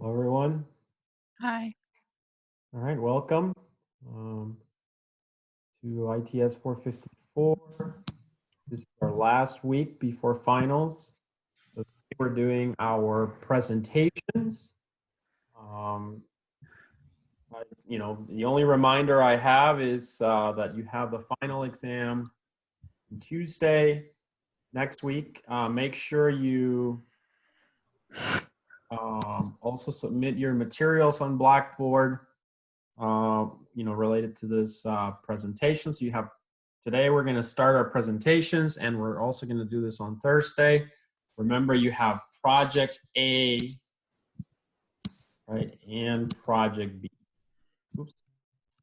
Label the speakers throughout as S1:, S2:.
S1: Hello, everyone.
S2: Hi.
S1: All right, welcome to ITS 454. This is our last week before finals. So today we're doing our presentations. The only reminder I have is that you have the final exam on Tuesday next week. Make sure you also submit your materials on Blackboard, related to this presentation. So you have, today we're going to start our presentations, and we're also going to do this on Thursday. Remember, you have Project A, right, and Project B. Oops,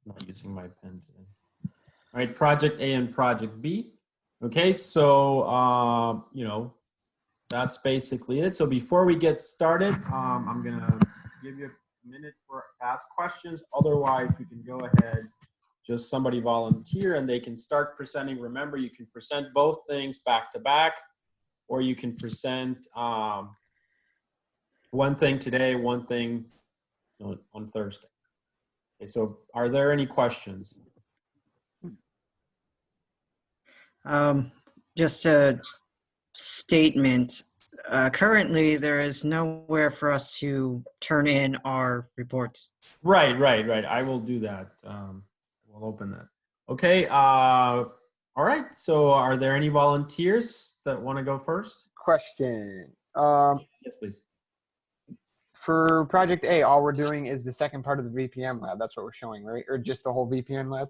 S1: not using my pen today. All right, Project A and Project B. Okay, so, that's basically it. So before we get started, I'm going to give you a minute for ask questions. Otherwise, we can go ahead, just somebody volunteer and they can start presenting. Remember, you can present both things back to back, or you can present one thing today, one thing on Thursday. Okay, so are there any questions?
S3: Just a statement. Currently, there is nowhere for us to turn in our reports.
S1: Right. I will do that. We'll open that. Okay. All right. So are there any volunteers that want to go first?
S4: Question.
S1: Yes, please.
S4: For Project A, all we're doing is the second part of the VPN lab. That's what we're showing, right? Or just the whole VPN lab?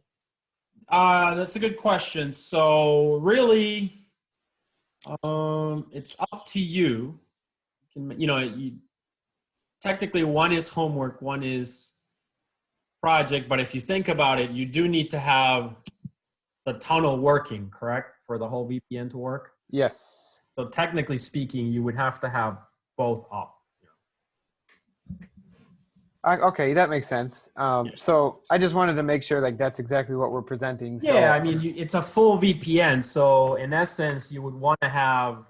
S1: That's a good question. So really, it's up to you. Technically one is homework, one is project, but if you think about it, you do need to have the tunnel working, correct? For the whole VPN to work?
S4: Yes.
S1: So technically speaking, you would have to have both up.
S4: Okay, that makes sense. So I just wanted to make sure that's exactly what we're presenting. So.
S1: Yeah, I mean, it's a full VPN. So in essence, you would want to have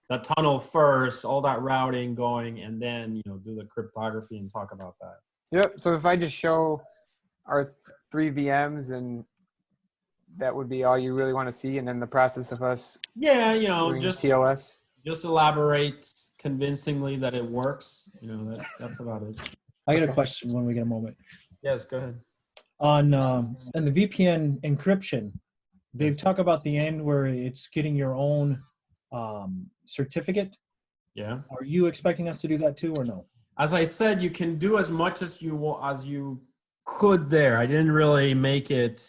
S1: the tunnel first, all that routing going, and then, do the cryptography and talk about that.
S4: Yep. So if I just show our 3 VMs, and that would be all you really want to see, and then the process of us doing
S1: just
S4: TLS.
S1: Just elaborate convincingly that it works. That's about it.
S5: I got a question when we get a moment.
S1: Yes, go ahead.
S5: On the VPN encryption, they talk about the end where it's getting your own certificate.
S1: Yeah.
S5: Are you expecting us to do that too, or no?
S1: As I said, you can do as much as you could there. I didn't really make it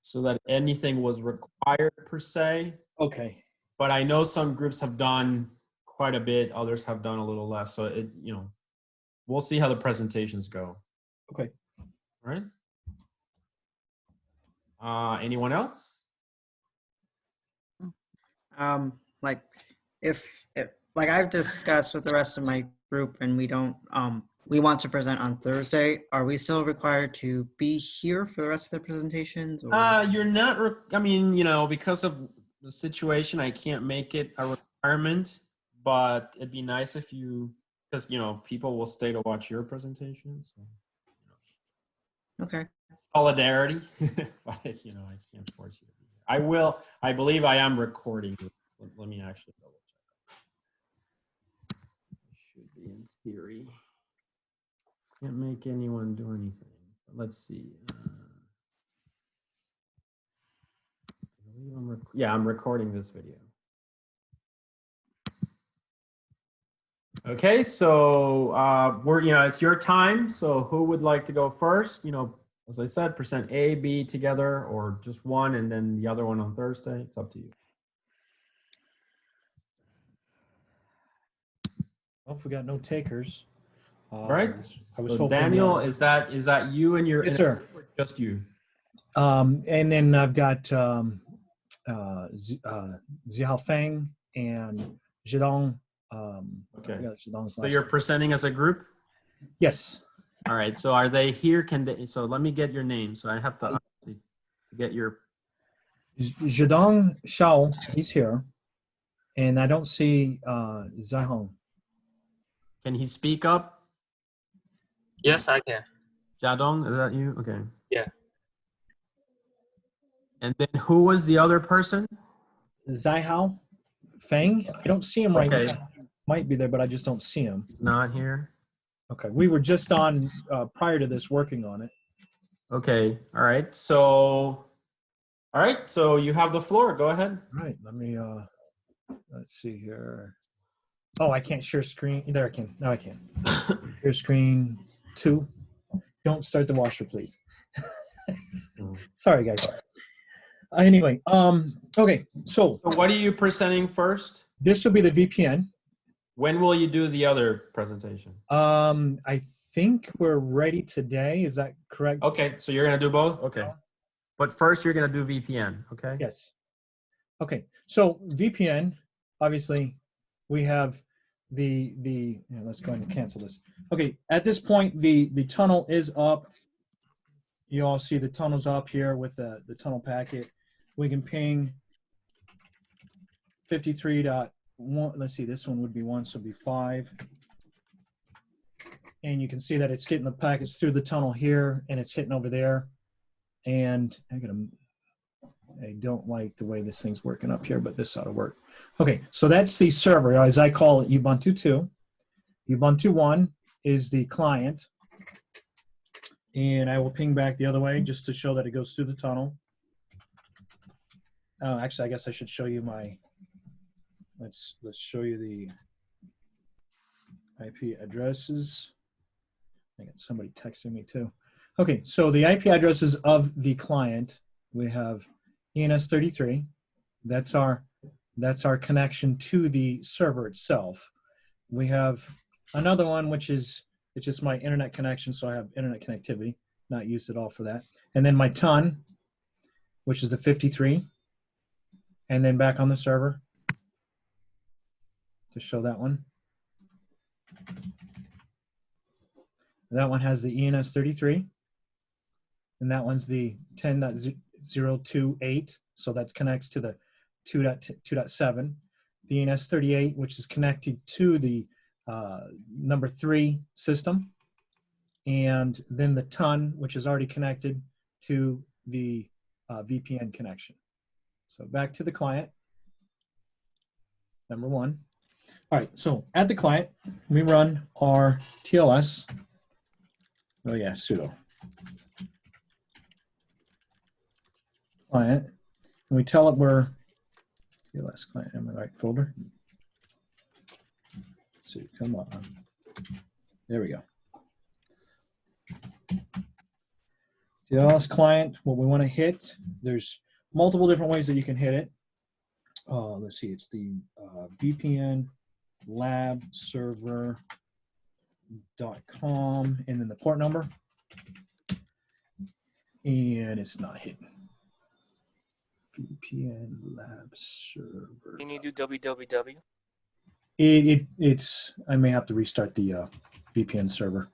S1: so that anything was required per se.
S5: Okay.
S1: But I know some groups have done quite a bit. Others have done a little less. So we'll see how the presentations go.
S5: Okay.
S1: All right. Anyone else?
S3: If I've discussed with the rest of my group, and we want to present on Thursday, are we still required to be here for the rest of the presentations? Or?
S1: You're not. Because of the situation, I can't make it a requirement. But it'd be nice if you, because people will stay to watch your presentations. So,
S3: Okay.
S1: Solidarity, but I can't force you to be here. I will. I believe I am recording this. Let me actually double check. Should be in theory. Can't make anyone do anything. Let's see. I'm recording this video. Okay, so it's your time. So who would like to go first? As I said, present A, B together, or just one and then the other one on Thursday. It's up to you.
S5: Well, if we got no takers.
S1: All right.
S5: I was
S1: so
S5: hoping,
S1: Daniel, is that you and your?
S5: Yes, sir.
S1: Or just you.
S5: And then I've got Xiaofeng and Zhidong.
S1: Okay. So you're presenting as a group?
S5: Yes.
S1: All right. So are they here? So let me get your name. So I have to get your.
S5: Zhidong Shao, he's here. And I don't see Zihong.
S1: Can he speak up?
S2: Yes, I can.
S1: Jadong, is that you? Okay.
S2: Yeah.
S1: And then who was the other person?
S5: Zaihao Feng. I don't see him right
S1: Okay.
S5: now. He might be there, but I just don't see him.
S1: He's not here.
S5: Okay. We were just on prior to this working on it.
S1: Okay. All right. So you have the floor. Go ahead.
S5: All right. Let me let's see here. Oh, I can't share screen. There I can. Now I can. Share screen 2. Don't start the washer, please. Sorry, guys. Anyway, okay. So
S1: So what are you presenting first?
S5: this will be the VPN.
S1: When will you do the other presentation?
S5: I think we're ready today. Is that correct?
S1: Okay. So you're gonna do both. Okay. But first you're gonna do VPN. Okay.
S5: Yes. Okay. So VPN, obviously, we have the yeah, let's go ahead and cancel this. Okay. At this point, the tunnel is up. You all see the tunnel's up here with the tunnel packet. We can ping 53.1. Let's see, this one would be 1, so it'd be 5. And you can see that it's getting the packets through the tunnel here, and it's hitting over there. And I don't like the way this thing's working up here, but this ought to work. Okay, so that's the server, as I call it, Ubuntu 2. Ubuntu 1 is the client. And I will ping back the other way just to show that it goes through the tunnel. Oh, actually, I guess I should show you my, let's show you the IP addresses. I got somebody texting me too. Okay, so the IP addresses of the client, we have ENS33. That's our connection to the server itself. We have another one, which is, it's just my internet connection, so I have internet connectivity, not used at all for that. And then my ton, which is the 53. And then back on the server to show that one. That one has the ENS33. And that one's the 10.028, so that connects to the 2.7. The ENS38, which is connected to the number 3 system, and then the ton, which is already connected to the VPN connection. So back to the client, number 1. All right, so at the client, we run our TLS. Oh yeah, sudo client, and we tell it we're TLS client in the right folder. So come on. There we go. TLS client, what we want to hit, there's multiple different ways that you can hit it. Let's see, it's the VPN lab server.com and then the port number. And it's not hidden. VPN lab server.
S2: Can you do www?
S5: It's I may have to restart the VPN server.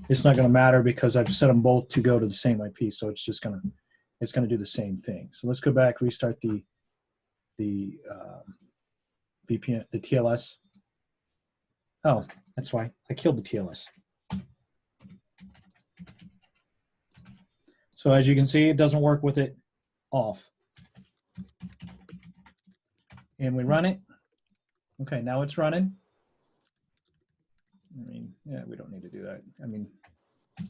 S5: It's not going to matter because I've set them both to go to the same IP, so it's just gonna do the same thing. So let's go back, restart the VPN, the TLS. Oh, that's why I killed the TLS. So as you can see, it doesn't work with it off. And we run it. Okay, now it's running. I mean, yeah, we don't need to do that. I mean, I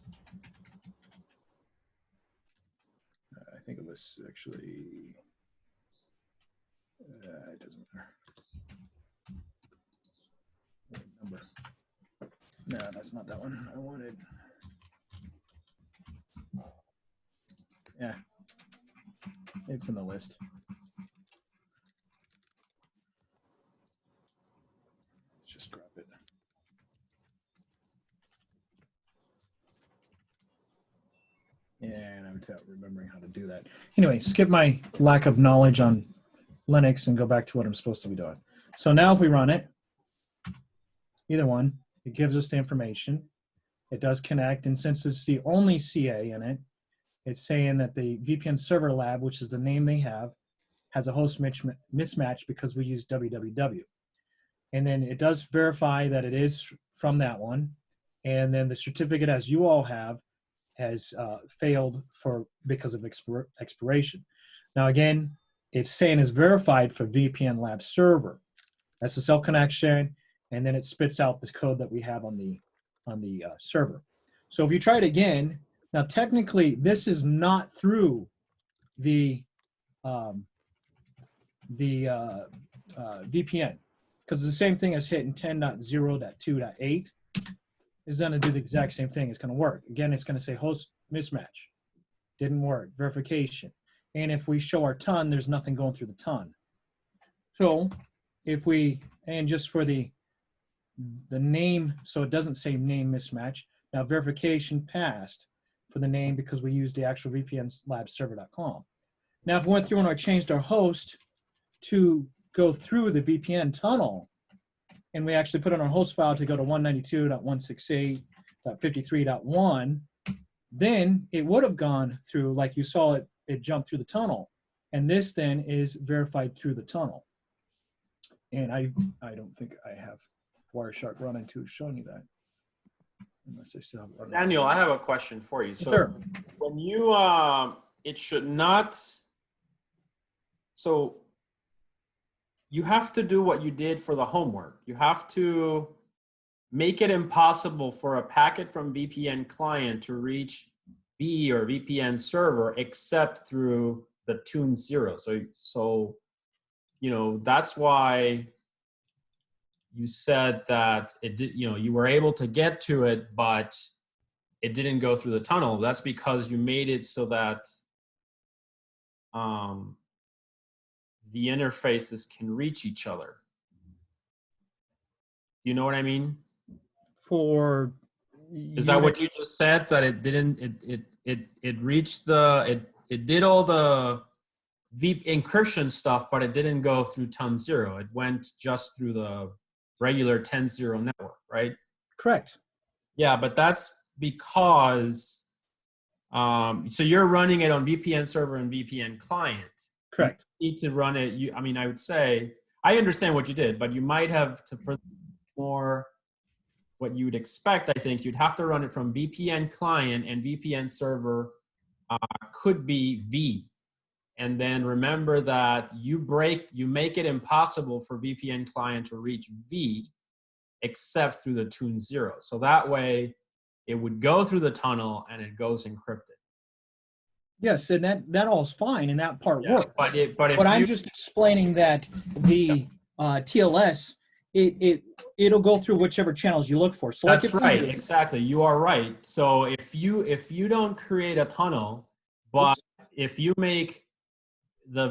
S5: think it was actually, it doesn't matter. Number. No, that's not that one. I wanted, yeah, it's in the list. Let's just grab it. And I'm remembering how to do that. Anyway, skip my lack of knowledge on Linux and go back to what I'm supposed to be doing. So now if we run it, either one, it gives us the information. It does connect, and since it's the only CA in it, it's saying that the VPN server lab, which is the name they have, has a host mismatch because we use www. And then it does verify that it is from that one. and then the certificate, as you all have, has failed because of expiration. Now again, it's saying it's verified for VPN Lab server. SSL connection, and then it spits out the code that we have on the server. So if you try it again, now technically this is not through the VPN, because it's the same thing as hitting 10.0.2.8 is going to do the exact same thing. It's going to work. Again, it's going to say host mismatch. Didn't work. Verification. And if we show our ton, there's nothing going through the ton. So if we, and just for the name, so it doesn't say name mismatch. Now verification passed for the name because we used the actual VPN lab server.com. Now if we went through and I changed our host to go through the VPN tunnel, and we actually put on our host file to go to 192.168.53.1, then it would have gone through, like you saw it jumped through the tunnel. And this then is verified through the tunnel. And I don't think I have Wireshark running to showing you that. Unless I still have it running.
S1: Daniel, I have a question for you. So
S5: sure.
S1: when you, it should not, so you have to do what you did for the homework. You have to make it impossible for a packet from VPN client to reach B or VPN server except through the tune 0. So, you know, that's why you said that it did, you know, you were able to get to it, but it didn't go through the tunnel. That's because you made it so that the interfaces can reach each other. Do you know what I mean? Is that what you just said? That it didn't, it reached the, it did all the encryption stuff, but it didn't go through ton 0. It went just through the regular 10.0 network, right?
S5: Correct.
S1: Yeah, but that's because, so you're running it on VPN server and VPN client.
S5: Correct.
S1: You need to run it, I mean, I would say, I understand what you did, but you might have to, for more what you would expect, I think you'd have to run it from VPN client, and VPN server could be V. And then remember that you make it impossible for VPN client to reach V except through the tune 0. So that way it would go through the tunnel and it goes encrypted.
S5: Yes, and that all's fine, and that part works.
S1: But if
S5: I'm just explaining that the TLS, it'll go through whichever channels you look for. So
S1: that's right, exactly. You are right. So if you don't create a tunnel, but if you make the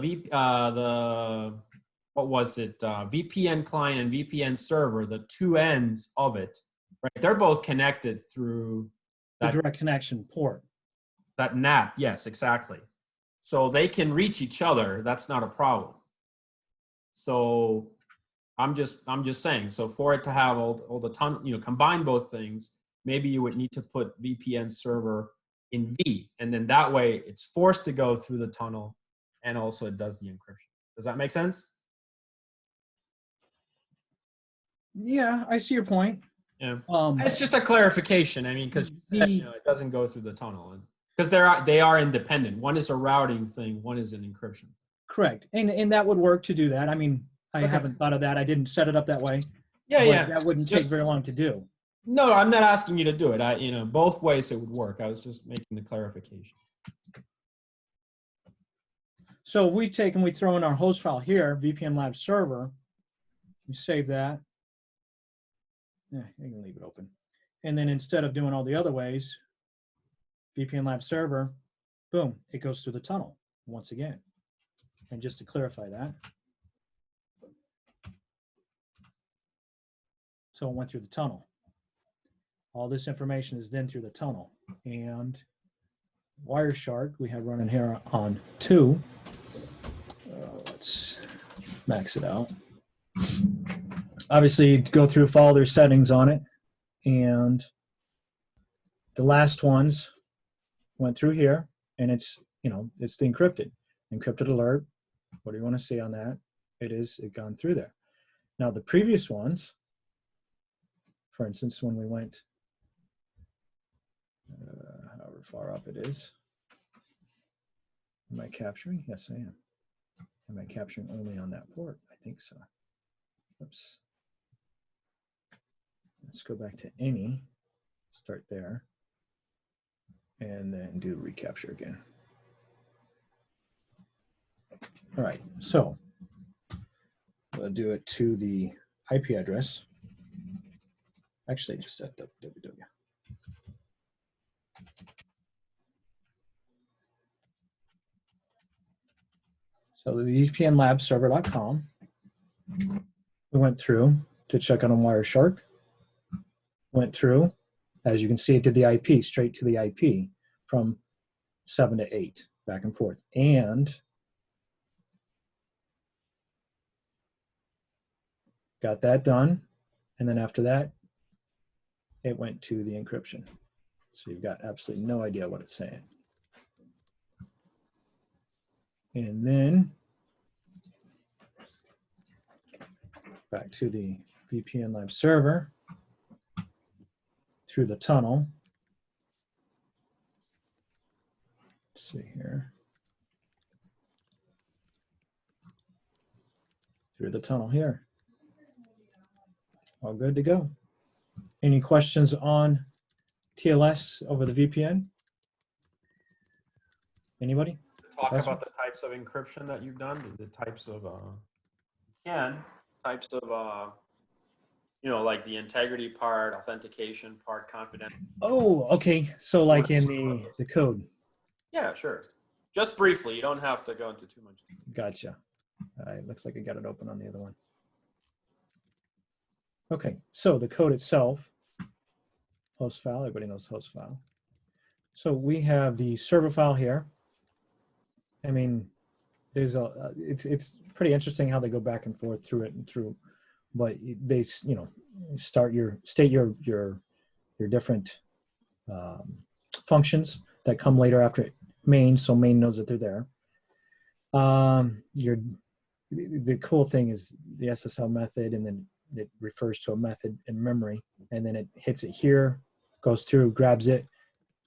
S1: what was it? VPN client and VPN server, the two ends of it, right? They're both connected through
S5: the direct connection port.
S1: That NAT, yes, exactly. So they can reach each other. That's not a problem. So I'm just saying. So for it to have all the combine both things, maybe you would need to put VPN server in V, and then that way it's forced to go through the tunnel, and also it does the encryption. Does that make sense?
S5: Yeah, I see your point.
S1: Yeah, it's just a clarification. I mean, because it doesn't go through the tunnel, because they are independent. One is a routing thing. One is an encryption.
S5: Correct, and that would work to do that. I mean, I haven't thought of that. I didn't set it up that way.
S1: Yeah.
S5: That wouldn't take very long to do.
S1: No, I'm not asking you to do it. Both ways it would work. I was just making the clarification.
S5: So we take and we throw in our host file here, VPN Lab server. You save that. Yeah, you can leave it open. And then instead of doing all the other ways, VPN Lab server, boom, it goes through the tunnel once again. And just to clarify that. So it went through the tunnel. All this information is then through the tunnel. And Wireshark, we have running here on 2. Let's max it out. Obviously, go through, follow their settings on it. And the last ones went through here, and it's the encrypted alert. What do you want to see on that? It gone through there. Now the previous ones, for instance, when we went however far up it is. Am I capturing? Yes, I am. Am I capturing only on that port? I think so. Oops. Let's go back to any, start there, and then do recapture again. All right, so we'll do it to the IP address. Actually, just set www. So the vpnlabserver.com. We went through to check on Wireshark. Went through, as you can see, it did the IP, straight to the IP from 7 to 8, back and forth. And got that done. And then after that, it went to the encryption. So you've got absolutely no idea what it's saying. And then back to the VPN Lab server through the tunnel. Let's see here. Through the tunnel here. All good to go. Any questions on TLS over the VPN? Anybody?
S1: Talk
S5: Professor?
S1: about the types of encryption that you've done, the types of, types of, you know, like the integrity part, authentication part, confidential.
S5: Oh, okay. So like in the code.
S1: Yeah, sure. Just briefly, you don't have to go into too much.
S5: Gotcha. It looks like I got it open on the other one. Okay, so the code itself, host file, everybody knows host file. So we have the server file here. I mean, there's it's pretty interesting how they go back and forth through it and through, but they, you know, state your different functions that come later after main, so main knows that they're there. The cool thing is the SSL method, and then it refers to a method in memory, and then it hits it here, goes through, grabs it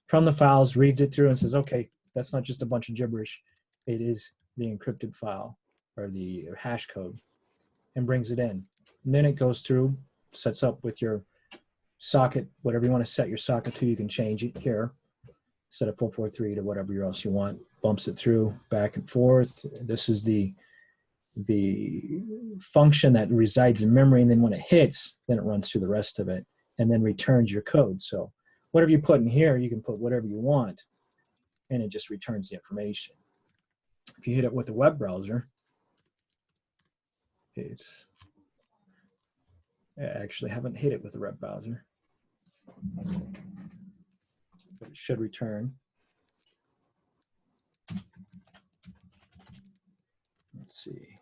S5: from the files, reads it through, and says, okay, that's not just a bunch of gibberish. It is the encrypted file or the hash code, and brings it in. And then it goes through, sets up with your socket, whatever you want to set your socket to, you can change it here. Set of 443 to whatever else you want, bumps it through back and forth. This is the function that resides in memory, and then when it hits, then it runs through the rest of it and then returns your code. So whatever you put in here, you can put whatever you want, and it just returns the information. If you hit it with a web browser, I actually haven't hit it with a web browser, but it should return. Let's see.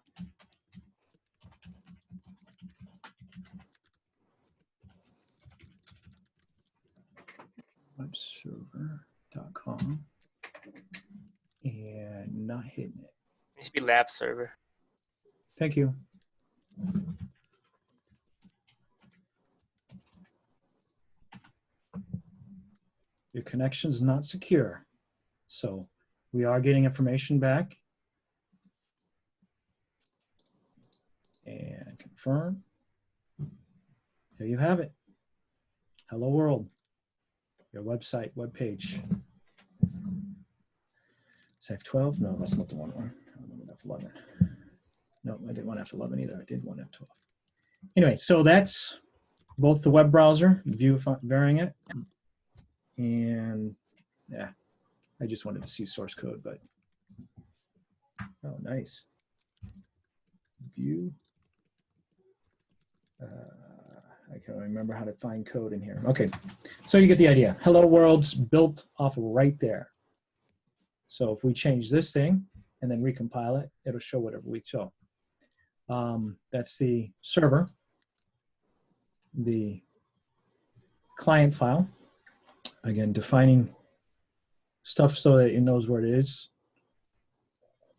S5: Webserver.com and not hitting it.
S2: It should be lab server.
S5: Thank you. Your connection is not secure. So we are getting information back. And confirm. There you have it. Hello world. Your website, web page. Is that F12? No, that's not the one. I want F11. No, I didn't want F11 either. I did want F12. Anyway, so that's both the web browser, view varying it, and yeah, I just wanted to see source code, but oh, nice. View. I can't remember how to find code in here. Okay, so you get the idea. Hello world's built off of right there. So if we change this thing and then recompile it, it'll show whatever we show. That's the server, the client file. Again, defining stuff so that it knows where it is.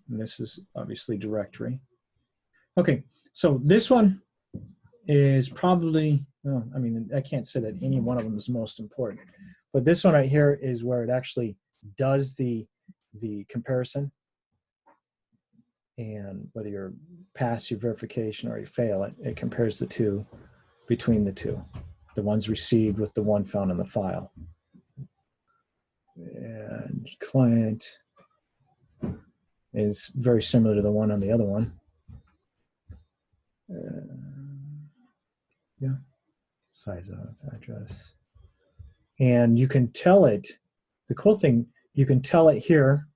S5: And this is obviously directory. Okay, so this one is probably, well, I mean, I can't say that any one of them is most important, But this one right here is where it actually does the comparison. And whether you pass your verification or you fail it, it compares the two between the two. The ones received with the one found in the file. And client is very similar to the one on the other one. Yeah, size of address. And you can tell it, the cool thing, you can tell it here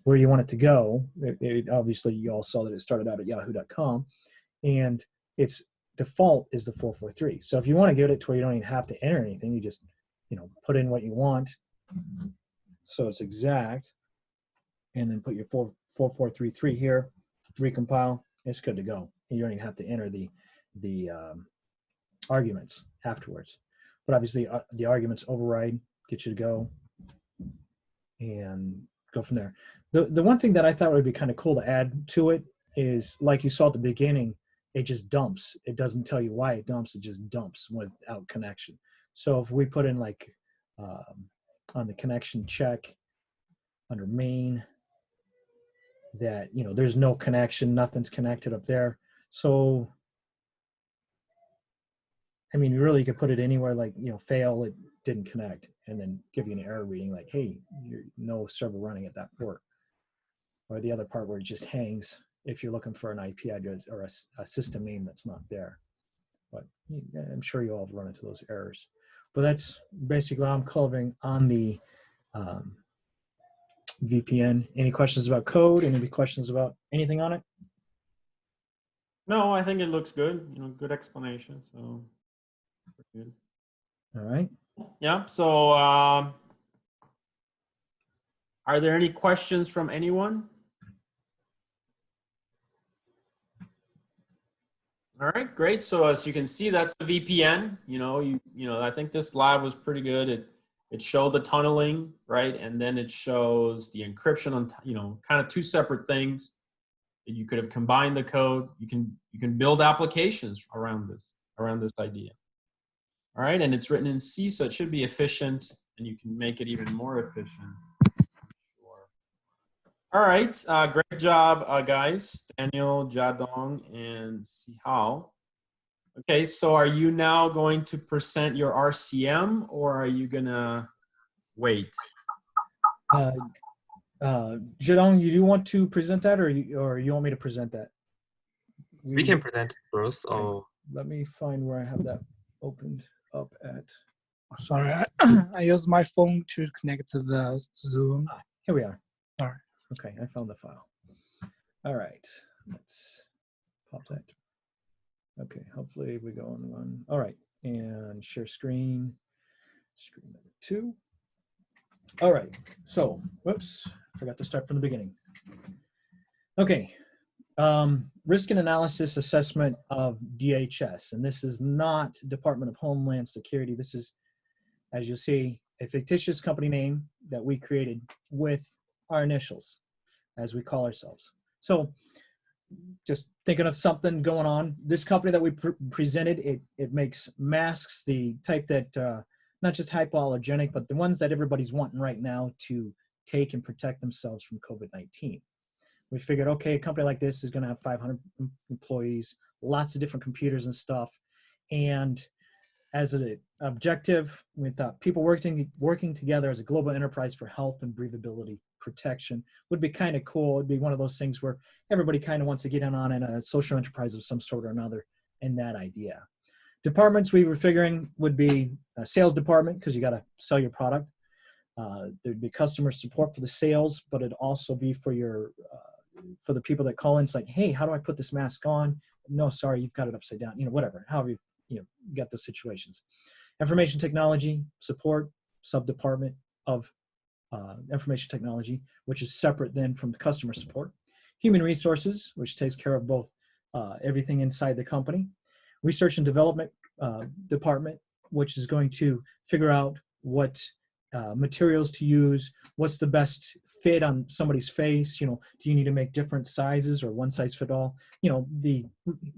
S5: where you want it to go. Obviously, you all saw that it started out at yahoo.com, and its default is the 443. So if you want to get it to where you don't even have to enter anything, you just, put in what you want, so it's exact, and then put your 4433 here, recompile, it's good to go. You don't even have to enter the arguments afterwards. But obviously, the arguments override, get you to go, and go from there. The one thing that I thought would be kind of cool to add to it is, like you saw at the beginning, it just dumps. It doesn't tell you why it dumps. It just dumps without connection. So if we put in like on the connection check under main that, there's no connection, nothing's connected up there. So, I mean, really, you could put it anywhere, like, fail, it didn't connect, and then give you an error reading like, hey, no server running at that port. Or the other part where it just hangs if you're looking for an IP address or a system name that's not there. But I'm sure you all have run into those errors. But that's basically all I'm covering on the VPN. Any questions about code? Any questions about anything on it?
S1: No, I think it looks good. Good explanation. So good.
S5: All right.
S1: Yeah. So are there any questions from anyone? All right, great. So as you can see, that's the VPN. I think this lab was pretty good. It showed the tunneling, right? And then it shows the encryption on, kind of two separate things. You could have combined the code. You can build applications around this idea. All right, and it's written in C, so it should be efficient, and you can make it even more efficient. Sure. All right, great job, guys. Daniel, Jadong, and Sihao. Okay, so are you now going to present your RCM, or are you gonna wait?
S5: Jadong, you do want to present that, or you want me to present that?
S2: We can present first.
S5: Okay.
S2: Or
S5: Let me find where I have that opened up at.
S6: Sorry, I used my phone to connect to the Zoom.
S5: Here we are.
S6: All right.
S5: Okay, I found the file. All right, let's pop that. Okay, hopefully we go on one. All right, and share screen number 2. All right, so, whoops, forgot to start from the beginning. Okay, risk and analysis assessment of DHS, and this is not Department of Homeland Security. This is, as you'll see, a fictitious company name that we created with our initials, as we call ourselves. So, just thinking of something going on. This company that we presented, it makes masks, the type that, not just hypoallergenic, but the ones that everybody's wanting right now to take and protect themselves from COVID-19. We figured, okay, a company like this is going to have 500 employees, lots of different computers and stuff. And as an objective, we thought people working together as a global enterprise for health and breathability protection would be kind of cool. It'd be one of those things where everybody kind of wants to get in on a social enterprise of some sort or another in that idea. Departments we were figuring would be a sales department, because you got to sell your product. There'd be customer support for the sales, but it'd also be for your for the people that call in. It's like, hey, how do I put this mask on? No, sorry, you've got it upside down. Whatever. However you got those situations. Information technology support sub-department of information technology, which is separate then from the customer support. Human resources, which takes care of both everything inside the company. Research and development department, which is going to figure out what materials to use, what's the best fit on somebody's face. Do you need to make different sizes or one size fit all? The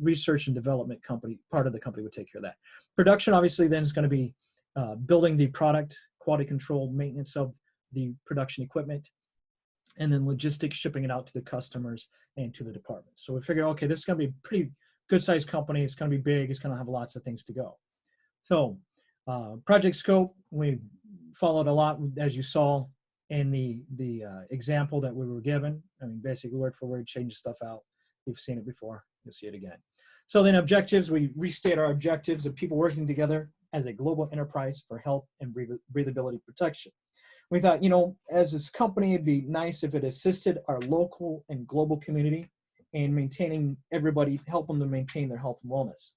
S5: research and development company, part of the company would take care of that. Production, obviously, then is going to be building the product, quality control, maintenance of the production equipment, and then logistics, shipping it out to the customers and to the departments. So we figured, okay, this is going to be a pretty good sized company. It's going to be big. It's going to have lots of things to go. So project scope, we followed a lot, as you saw in the example that we were given. I mean, basically word for word, change stuff out. You've seen it before. You'll see it again. So then objectives, we restate our objectives of people working together as a global enterprise for health and breathability protection. We thought, you know, as this company, it'd be nice if it assisted our local and global community in maintaining everybody, help them to maintain their health and wellness.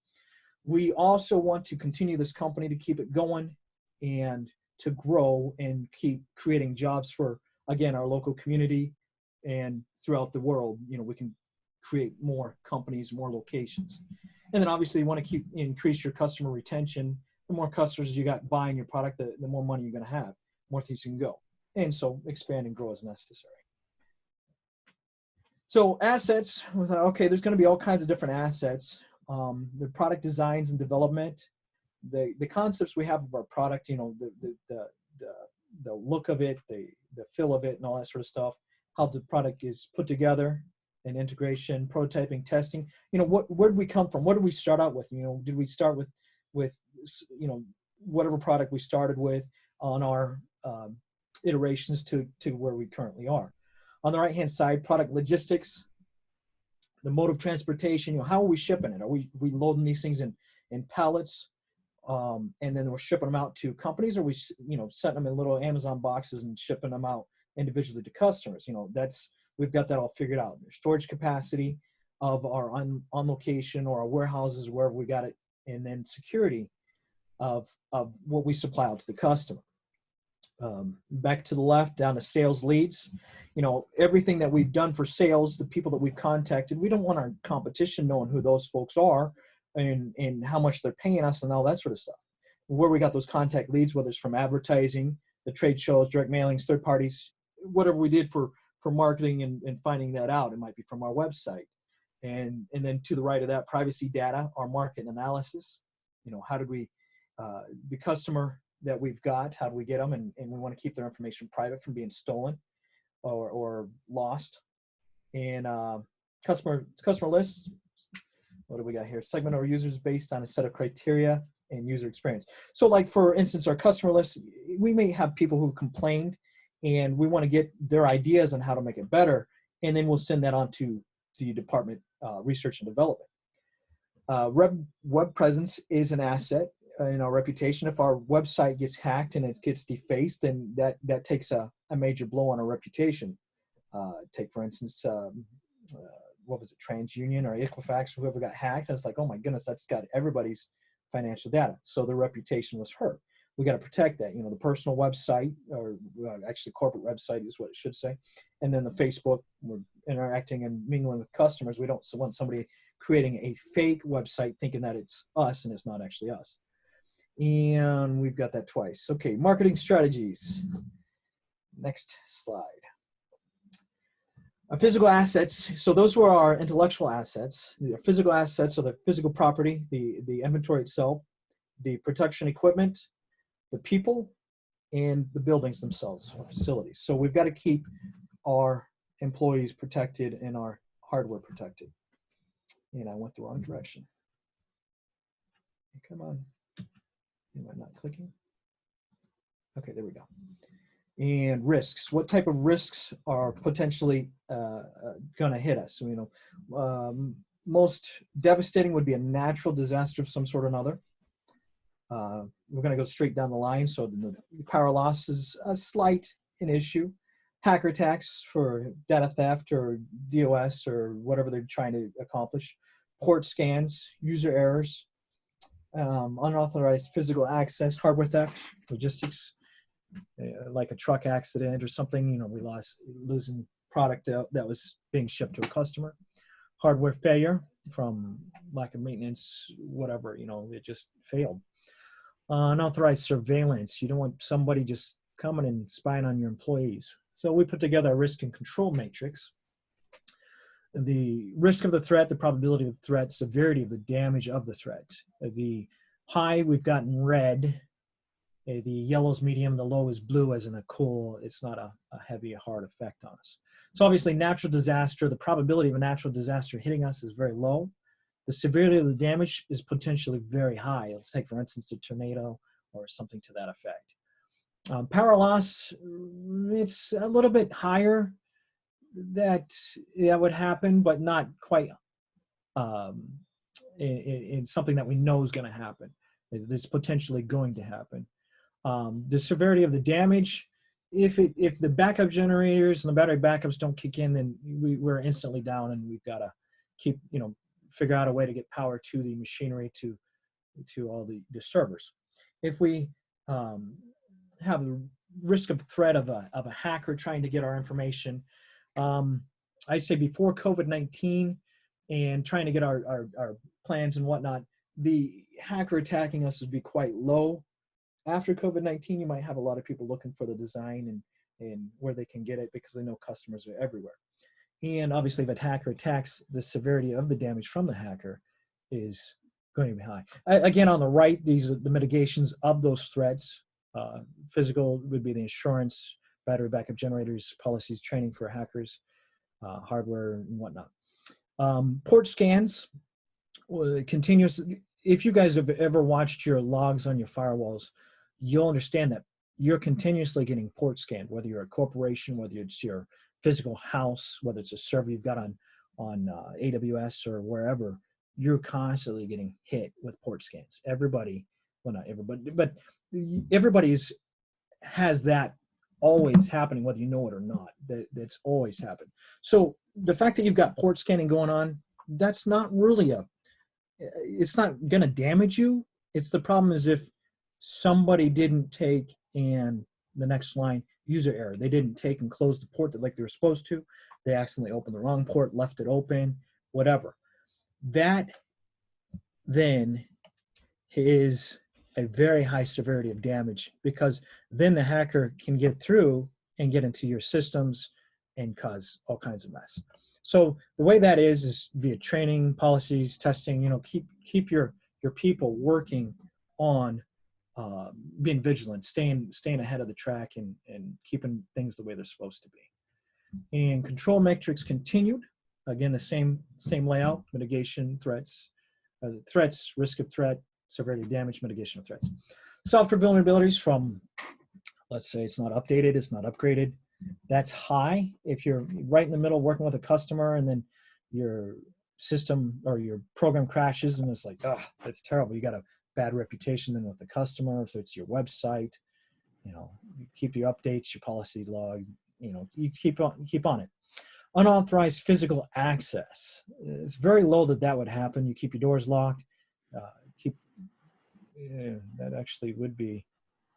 S5: We also want to continue this company to keep it going and to grow and keep creating jobs for, again, our local community and throughout the world. You know, we can create more companies, more locations. And then obviously you want to increase your customer retention. The more customers you got buying your product, the more money you're going to have, more things you can go. And so expand and grow as necessary. So assets, we thought, okay, there's going to be all kinds of different assets. The product designs and development, the concepts we have of our product, you know, the look of it, the feel of it, and all that sort of stuff. How the product is put together, and integration, prototyping, testing. You know, where did we come from? What did we start out with? You know, did we start with you know, whatever product we started with on our iterations to where we currently are? On the right hand side, product logistics, the mode of transportation. You know, how are we shipping it? Are we loading these things in pallets, and then we're shipping them out to companies, or are we, you know, setting them in little Amazon boxes and shipping them out individually to customers? You know, we've got that all figured out. There's storage capacity of our on location or our warehouses, wherever we got it, and then security of what we supply out to the customer. Back to the left, down to sales leads. You know, everything that we've done for sales, the people that we've contacted, we don't want our competition knowing who those folks are and how much they're paying us and all that sort of stuff. Where we got those contact leads, whether it's from advertising, the trade shows, direct mailings, third parties, whatever we did for marketing and finding that out. It might be from our website. And then to the right of that, privacy data, our market analysis. You know, how did we, the customer that we've got, how do we get them? And we want to keep their information private from being stolen or lost. And customer lists, what do we got here? Segment our users based on a set of criteria and user experience. So like, for instance, our customer list, we may have people who've complained and we want to get their ideas on how to make it better. And then we'll send that on to the department, research and development. Web presence is an asset in our reputation. If our website gets hacked and it gets defaced, then that takes a major blow on our reputation. Take, for instance, what was it, TransUnion or Equifax, whoever got hacked. I was like, oh my goodness, that's got everybody's financial data. So their reputation was hurt. We got to protect that. You know, the personal website, or actually corporate website is what it should say. And then the Facebook, we're interacting and mingling with customers. We don't want somebody creating a fake website thinking that it's us and it's not actually us. And we've got that twice. Okay, marketing strategies. Next slide. Physical assets. So those were our intellectual assets. The physical assets are the physical property, the inventory itself, the production equipment, the people, and the buildings themselves, our facilities. So we've got to keep our employees protected and our hardware protected. And I went the wrong direction. Come on. Am I not clicking? Okay, there we go. And risks. What type of risks are potentially going to hit us? So, you know, most devastating would be a natural disaster of some sort or another. We're going to go straight down the line. So the power loss is a slight an issue. Hacker attacks for data theft or DOS or whatever they're trying to accomplish. Port scans, user errors, unauthorized physical access, hardware theft, logistics, like a truck accident or something. You know, losing product that was being shipped to a customer. Hardware failure from lack of maintenance, whatever, you know, it just failed. Unauthorized surveillance. You don't want somebody just coming and spying on your employees. So we put together a risk and control matrix. The risk of the threat, the probability of the threat, severity of the damage of the threat. The high we've got in red, The yellow's medium, the low is blue, as in a cool. It's not a heavy, hard effect on us. So obviously, natural disaster, the probability of a natural disaster hitting us is very low. The severity of the damage is potentially very high. Let's take, for instance, a tornado or something to that effect. Power loss, it's a little bit higher that would happen, but not quite in something that we know is going to happen. It's potentially going to happen. The severity of the damage, if the backup generators and the battery backups don't kick in, then we're instantly down, and we've got to keep, figure out a way to get power to the machinery, to all the servers. If we have the risk of threat of a hacker trying to get our information, I'd say before COVID-19 and trying to get our plans and whatnot, the hacker attacking us would be quite low. After COVID-19, you might have a lot of people looking for the design and where they can get it, because they know customers are everywhere. And obviously, if a hacker attacks, the severity of the damage from the hacker is going to be high. Again, on the right, these are the mitigations of those threats. Physical would be the insurance, battery backup generators, policies, training for hackers, hardware, and whatnot. Port scans, continuous. If you guys have ever watched your logs on your firewalls, you'll understand that you're continuously getting port scanned, whether you're a corporation, whether it's your physical house, whether it's a server you've got on AWS or wherever, you're constantly getting hit with port scans. Everybody, well, not everybody, but everybody has that always happening, whether you know it or not. That's always happened. So the fact that you've got port scanning going on, that's not really it's not going to damage you. It's the problem is if somebody didn't take, and the next line, user error. They didn't take and close the port like they were supposed to. They accidentally opened the wrong port, left it open, whatever. That then is a very high severity of damage, because then the hacker can get through and get into your systems and cause all kinds of mess. So the way that is via training, policies, testing. Keep your people working on being vigilant, staying ahead of the track, and keeping things the way they're supposed to be. And control metrics continued. Again, the same layout: mitigation, threats, risk of threat, severity of damage, mitigation of threats. Software vulnerabilities from, let's say it's not updated, it's not upgraded. That's high. If you're right in the middle working with a customer and then your system or your program crashes and it's like, that's terrible. You got a bad reputation then with the customer. If it's your website, you keep your updates, your policy log, you keep on it. Unauthorized physical access. It's very low that would happen. You keep your doors locked. That actually would be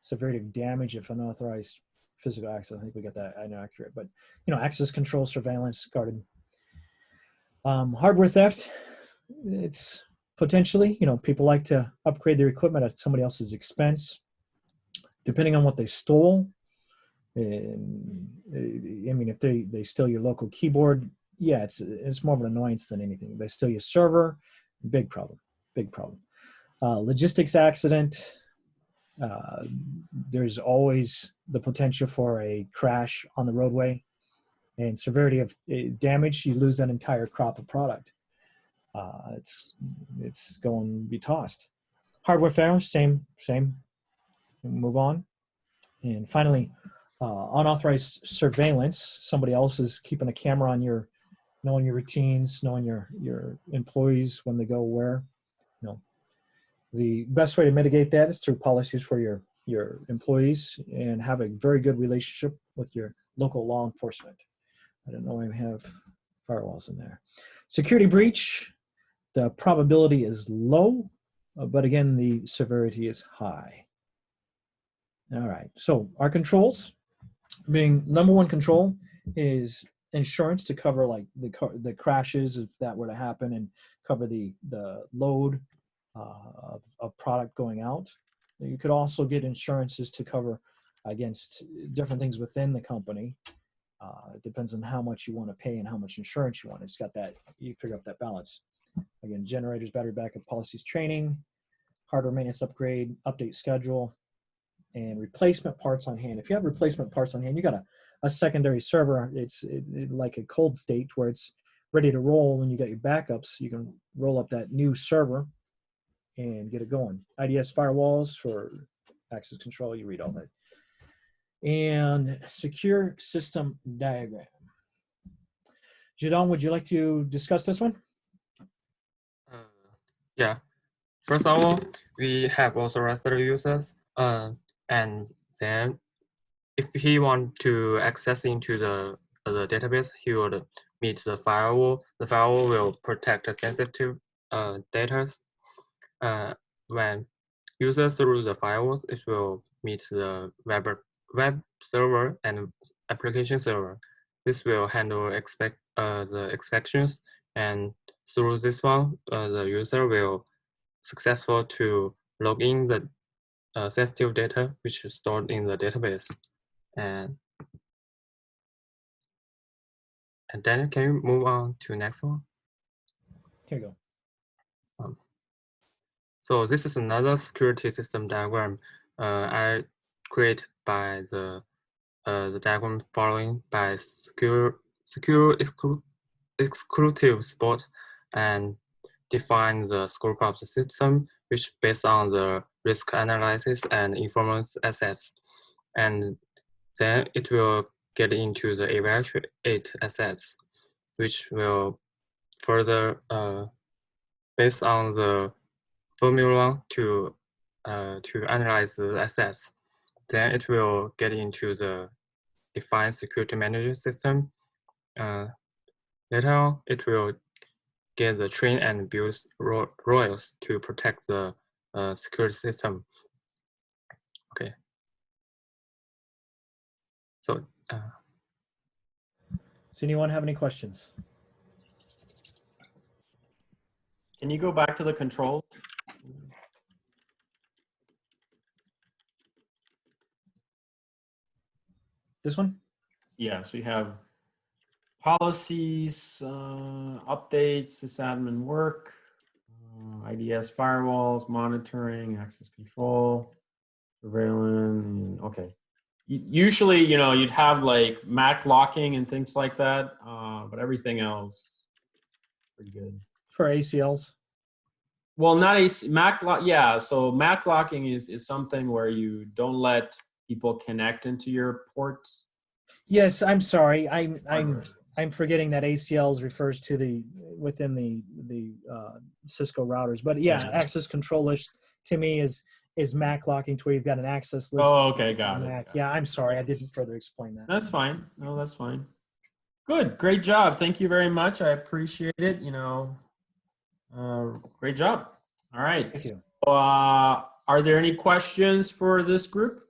S5: severity of damage if unauthorized physical access. I think we got that inaccurate, but access control, surveillance, guarded. Hardware theft. It's potentially, people like to upgrade their equipment at somebody else's expense, depending on what they stole. And, if they steal your local keyboard, yeah, it's more of an annoyance than anything. If they steal your server, big problem. Logistics accident. There's always the potential for a crash on the roadway, and severity of damage, you lose that entire crop of product. It's going to be tossed. Hardware failure, same. Move on. And finally, unauthorized surveillance. Somebody else is keeping a camera on knowing your routines, knowing your employees when they go where. The best way to mitigate that is through policies for your employees, and have a very good relationship with your local law enforcement. I don't know if we have firewalls in there. Security breach, the probability is low, but again, the severity is high. All right, so our controls, being number one control is insurance to cover like the crashes if that were to happen, and cover the load of product going out. You could also get insurances to cover against different things within the company. It depends on how much you want to pay and how much insurance you want. It's got that, you figure out that balance. Again, generators, battery backup, policies, training, hardware maintenance upgrade, update schedule, and replacement parts on hand. If you have replacement parts on hand, you got a secondary server. It's like a cold state where it's ready to roll, and you got your backups. You can roll up that new server and get it going. IDS firewalls for access control, you read all that. And secure system diagram. Jidong, would you like to discuss this one?
S2: Yeah. First of all, we have authorized users, and then if he want to access into the database, he would meet the firewall. The firewall will protect the sensitive data. When users through the firewalls, it will meet the web server and application server. This will handle the inspections, and through this one, the user will successful to log in the sensitive data which is stored in the database. And then can you move on to next one?
S5: Here you go.
S2: So this is another security system diagram I create by the diagram following by secure exclusive spot and define the scope of the system, which based on the risk analysis and performance assets. And then it will get into the evaluate assets, which will further based on the formula to analyze the assets. Then it will get into the define security management system. Later on, it will get the train and build roles to protect the security system. Okay. So.
S5: Does anyone have any questions?
S1: Can you go back to the control?
S5: This one?
S1: Yes, we have policies, updates, sysadmin work, IDS firewalls, monitoring, access control, surveillance. Okay. Usually, you know, you'd have like MAC locking and things like that, but everything else, pretty good.
S5: For ACLs?
S1: Well, not MAC lock. Yeah, so MAC locking is something where you don't let people connect into your ports.
S5: Yes, I'm sorry. I'm forgetting that ACLs refers to the within the Cisco routers. But yeah, access control list to me is MAC locking, to where you've got an access list.
S1: Oh, okay, got it.
S5: Yeah, I'm sorry, I didn't further explain that.
S1: That's fine. No, that's fine. Good, great job. Thank you very much. I appreciate it. You know, great job. All right.
S5: Thank you.
S1: So, are there any questions for this group?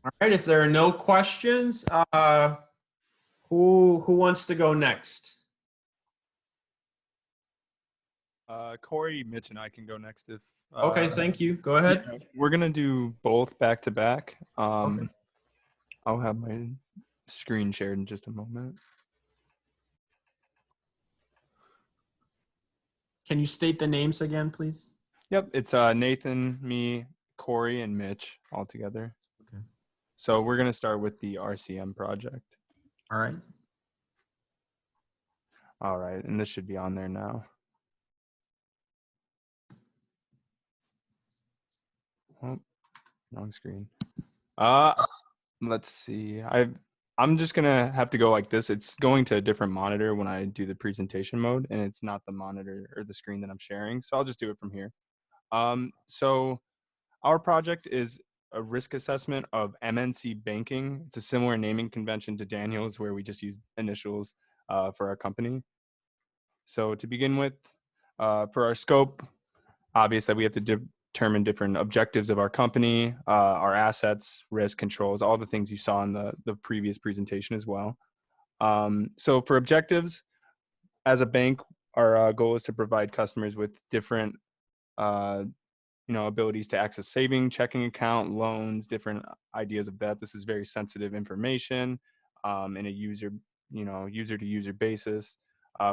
S1: All right. If there are no questions, who wants to go next?
S7: Corey, Mitch, and I can go next if.
S1: Okay, thank you. Go ahead.
S7: Yeah, we're gonna do both back to back.
S1: Okay.
S7: I'll have my screen shared in just a moment.
S1: Can you state the names again, please?
S7: Yep, it's Nathan, me, Corey, and Mitch all together.
S1: Okay.
S7: So we're gonna start with the RCM project.
S1: All right.
S7: All right, and this should be on there now. Oh, wrong screen. Let's see. I'm just gonna have to go like this. It's going to a different monitor when I do the presentation mode, and it's not the monitor or the screen that I'm sharing. So I'll just do it from here. So our project is a risk assessment of MNC banking. It's a similar naming convention to Daniel's, where we just use initials for our company. So to begin with, for our scope, obviously we have to determine different objectives of our company, our assets, risk controls, all the things you saw in the previous presentation as well. So for objectives, as a bank, our goal is to provide customers with different abilities to access saving, checking account, loans, different ideas of that. This is very sensitive information in a user to user basis.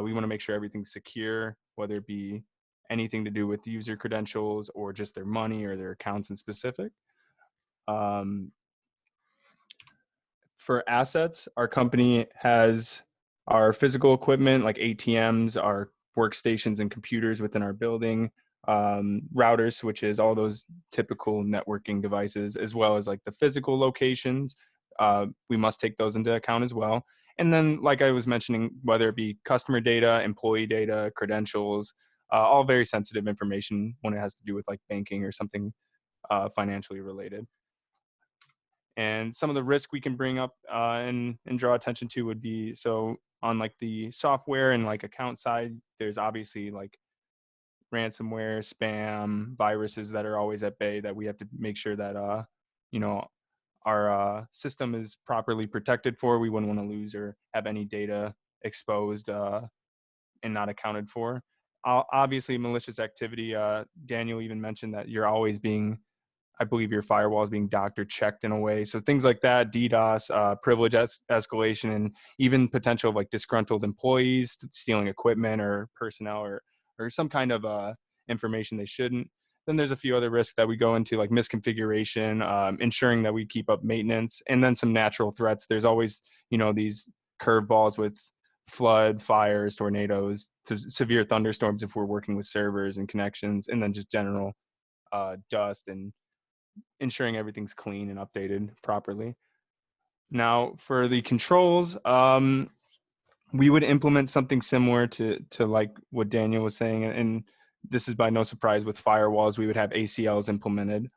S7: We want to make sure everything's secure, whether it be anything to do with user credentials or just their money or their accounts in specific. For assets, our company has our physical equipment like ATMs, our workstations and computers within our building, routers, switches, all those typical networking devices, as well as like the physical locations. We must take those into account as well. And then, like I was mentioning, whether it be customer data, employee data, credentials, all very sensitive information when it has to do with like banking or something financially related. And some of the risk we can bring up and draw attention to would be, so on like the software and like account side, there's obviously like ransomware, spam, viruses that are always at bay that we have to make sure that, you know, our system is properly protected for. We wouldn't want to lose or have any data exposed and not accounted for. Obviously, malicious activity, Daniel even mentioned that you're always being, I believe your firewall is being doctor checked in a way. So things like that, DDoS, privilege escalation, and even potential of like disgruntled employees stealing equipment or personnel or some kind of information they shouldn't. Then there's a few other risks that we go into, like misconfiguration, ensuring that we keep up maintenance, and then some natural threats. There's always, you know, these curveballs with flood, fires, tornadoes, to severe thunderstorms if we're working with servers and connections, and then just general dust and ensuring everything's clean and updated properly. Now, for the controls, we would implement something similar to like what Daniel was saying, and this is by no surprise with firewalls. We would have ACLs implemented.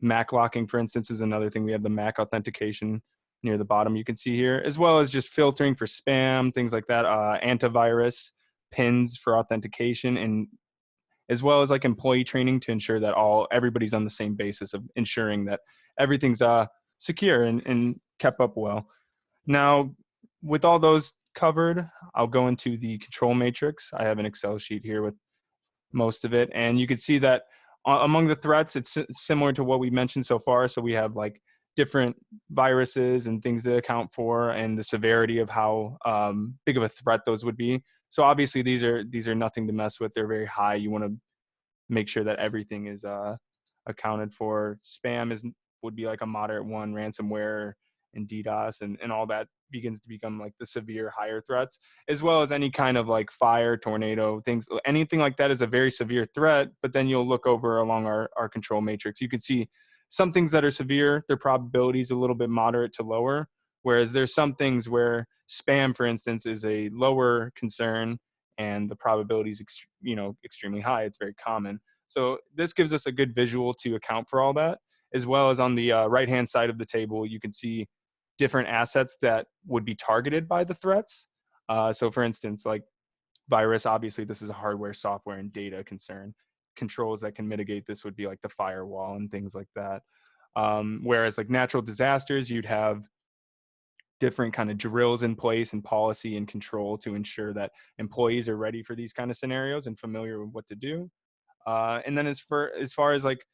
S7: MAC locking, for instance, is another thing. We have the MAC authentication near the bottom you can see here, as well as just filtering for spam, things like that, antivirus, pins for authentication, and as well as like employee training to ensure that everybody's on the same basis of ensuring that everything's secure and kept up well. Now, with all those covered, I'll go into the control matrix. I have an Excel sheet here with most of it, and you can see that among the threats, it's similar to what we mentioned so far. So we have like different viruses and things to account for, and the severity of how big of a threat those would be. So obviously these are nothing to mess with. They're very high. You want to make sure that everything is accounted for. Spam would be like a moderate one, ransomware and DDoS and all that begins to become like the severe higher threats, as well as any kind of like fire, tornado, things, anything like that is a very severe threat. But then you'll look over along our control matrix. You can see some things that are severe, their probability is a little bit moderate to lower, whereas there's some things where spam, for instance, is a lower concern and the probability is extremely high. It's very common. So this gives us a good visual to account for all that, as well as on the right-hand side of the table, you can see different assets that would be targeted by the threats. So for instance, like virus, obviously this is a hardware, software, and data concern. Controls that can mitigate this would be like the firewall and things like that. Whereas like natural disasters, you'd have different kind of drills in place and policy and control to ensure that employees are ready for these kind of scenarios and familiar with what to do. And then as far as like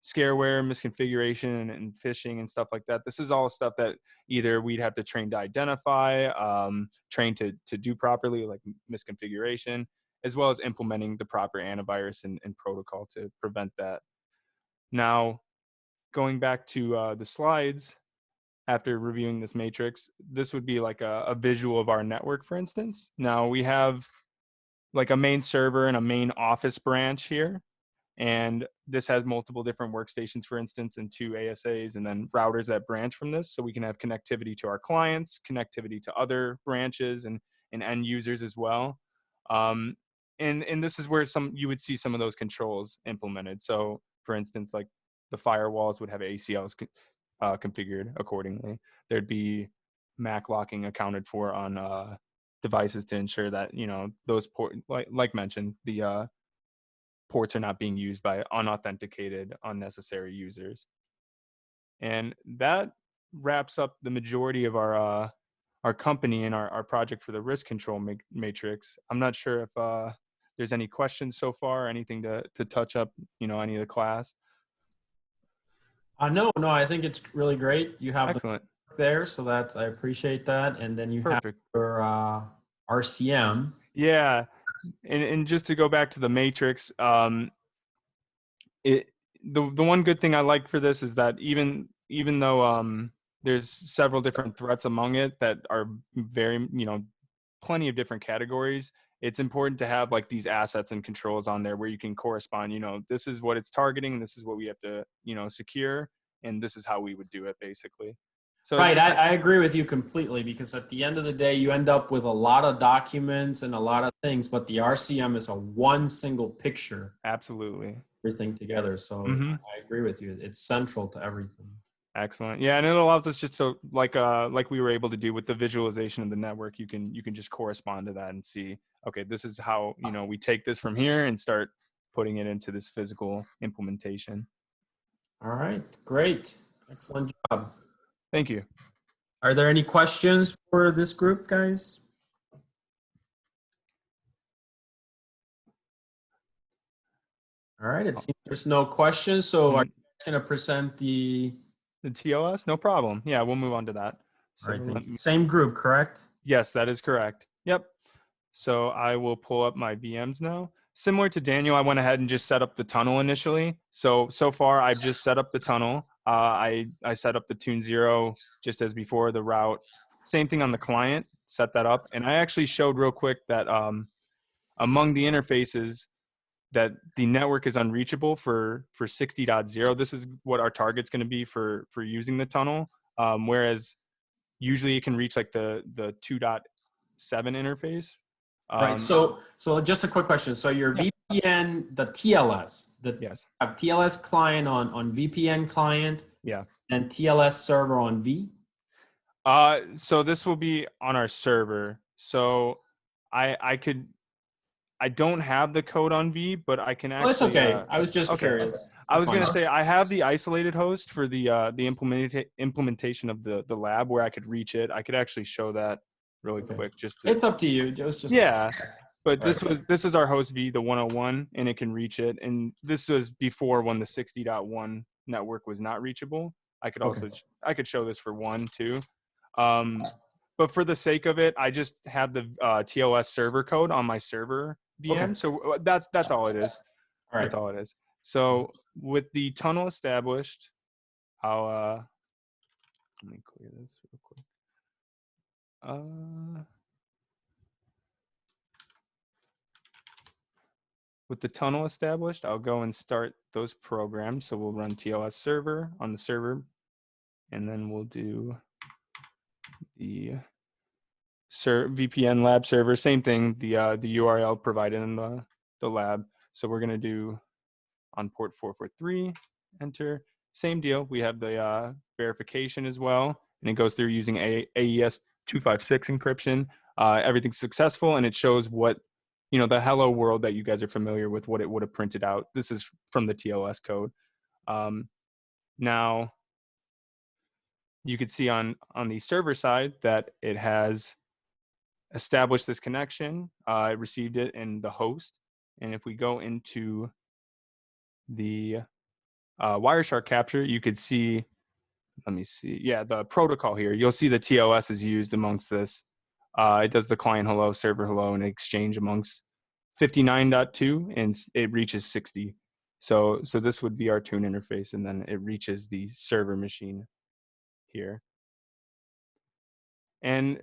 S7: scareware, misconfiguration, and phishing and stuff like that, this is all stuff that either we'd have to train to identify, train to do properly, like misconfiguration, as well as implementing the proper antivirus and protocol to prevent that. Now, going back to the slides, after reviewing this matrix, this would be like a visual of our network, for instance. Now we have like a main server and a main office branch here. And this has multiple different workstations, for instance, and 2 ASAs, and then routers that branch from this. So we can have connectivity to our clients, connectivity to other branches and end users as well. And this is where you would see some of those controls implemented. So for instance, like the firewalls would have ACLs configured accordingly. There'd be MAC locking accounted for on devices to ensure that, those like mentioned, the ports are not being used by unauthenticated, unnecessary users. And that wraps up the majority of our company and our project for the risk control matrix. I'm not sure if there's any questions so far, anything to touch up, any of the class.
S1: No, I think it's really great. You have
S7: Excellent.
S1: the there, so I appreciate that. And then you
S7: Perfect.
S1: have your RCM.
S7: Yeah. and just to go back to the matrix, the one good thing I like for this is that even though there's several different threats among it that are very, plenty of different categories, it's important to have like these assets and controls on there where you can correspond, this is what it's targeting, this is what we have to, secure, and this is how we would do it basically. So
S1: Right, I agree with you completely, because at the end of the day, you end up with a lot of documents and a lot of things, but the RCM is a one single picture.
S7: Absolutely.
S1: Everything together. So I agree with you. It's central to everything.
S7: Excellent. Yeah, and it allows us just to like we were able to do with the visualization of the network. You can just correspond to that and see, okay, this is how we take this from here and start putting it into this physical implementation.
S1: All right, great, excellent job.
S7: Thank you.
S1: Are there any questions for this group, guys? All right, it seems there's no questions. So are you going to present the
S7: TOS? No problem. Yeah, we'll move on to that. So
S1: all right, same group, correct?
S7: Yes, that is correct. Yep. So I will pull up my VMs now. Similar to Daniel, I went ahead and just set up the tunnel initially. So far I've just set up the tunnel. I set up the tune 0 just as before, the route. Same thing on the client, set that up. And I actually showed real quick that among the interfaces that the network is unreachable for 60.0. This is what our target's going to be for using the tunnel. Whereas usually it can reach like the 2.7 interface.
S1: Right. So just a quick question. So your VPN, the TLS,
S7: yes,
S1: have TLS client on VPN client.
S7: Yeah.
S1: And TLS server on V.
S7: So this will be on our server. So I don't have the code on V, but I can actually.
S1: Oh, that's okay. I was just curious.
S7: I was going to say I have the isolated host for the implementation of the lab where I could reach it. I could actually show that really quick.
S1: It's up to you. It was just
S7: but this is our host V, the 101, and it can reach it. And this was before when the 60.1 network was not reachable. I could also I could show this for 1 too. But for the sake of it, I just have the TOS server code on my server VM. So that's all it is.
S1: All right.
S7: That's all it is. So with the tunnel established, I'll let me clear this real quick. With the tunnel established, I'll go and start those programs. So we'll run TLS server on the server, and then we'll do the VPN lab server, same thing, the URL provided in the lab. So we're going to do on port 443, enter, same deal. We have the verification as well, and it goes through using AES 256 encryption. Everything's successful, and it shows what, the hello world that you guys are familiar with, what it would have printed out. This is from the TLS code. Now, you could see on the server side that it has established this connection. I received it in the host. And if we go into the Wireshark capture, you could see, let me see, the protocol here. You'll see the TOS is used amongst this. It does the client hello, server hello, and exchange amongst 59.2, and it reaches 60. So this would be our tune interface, and then it reaches the server machine here. And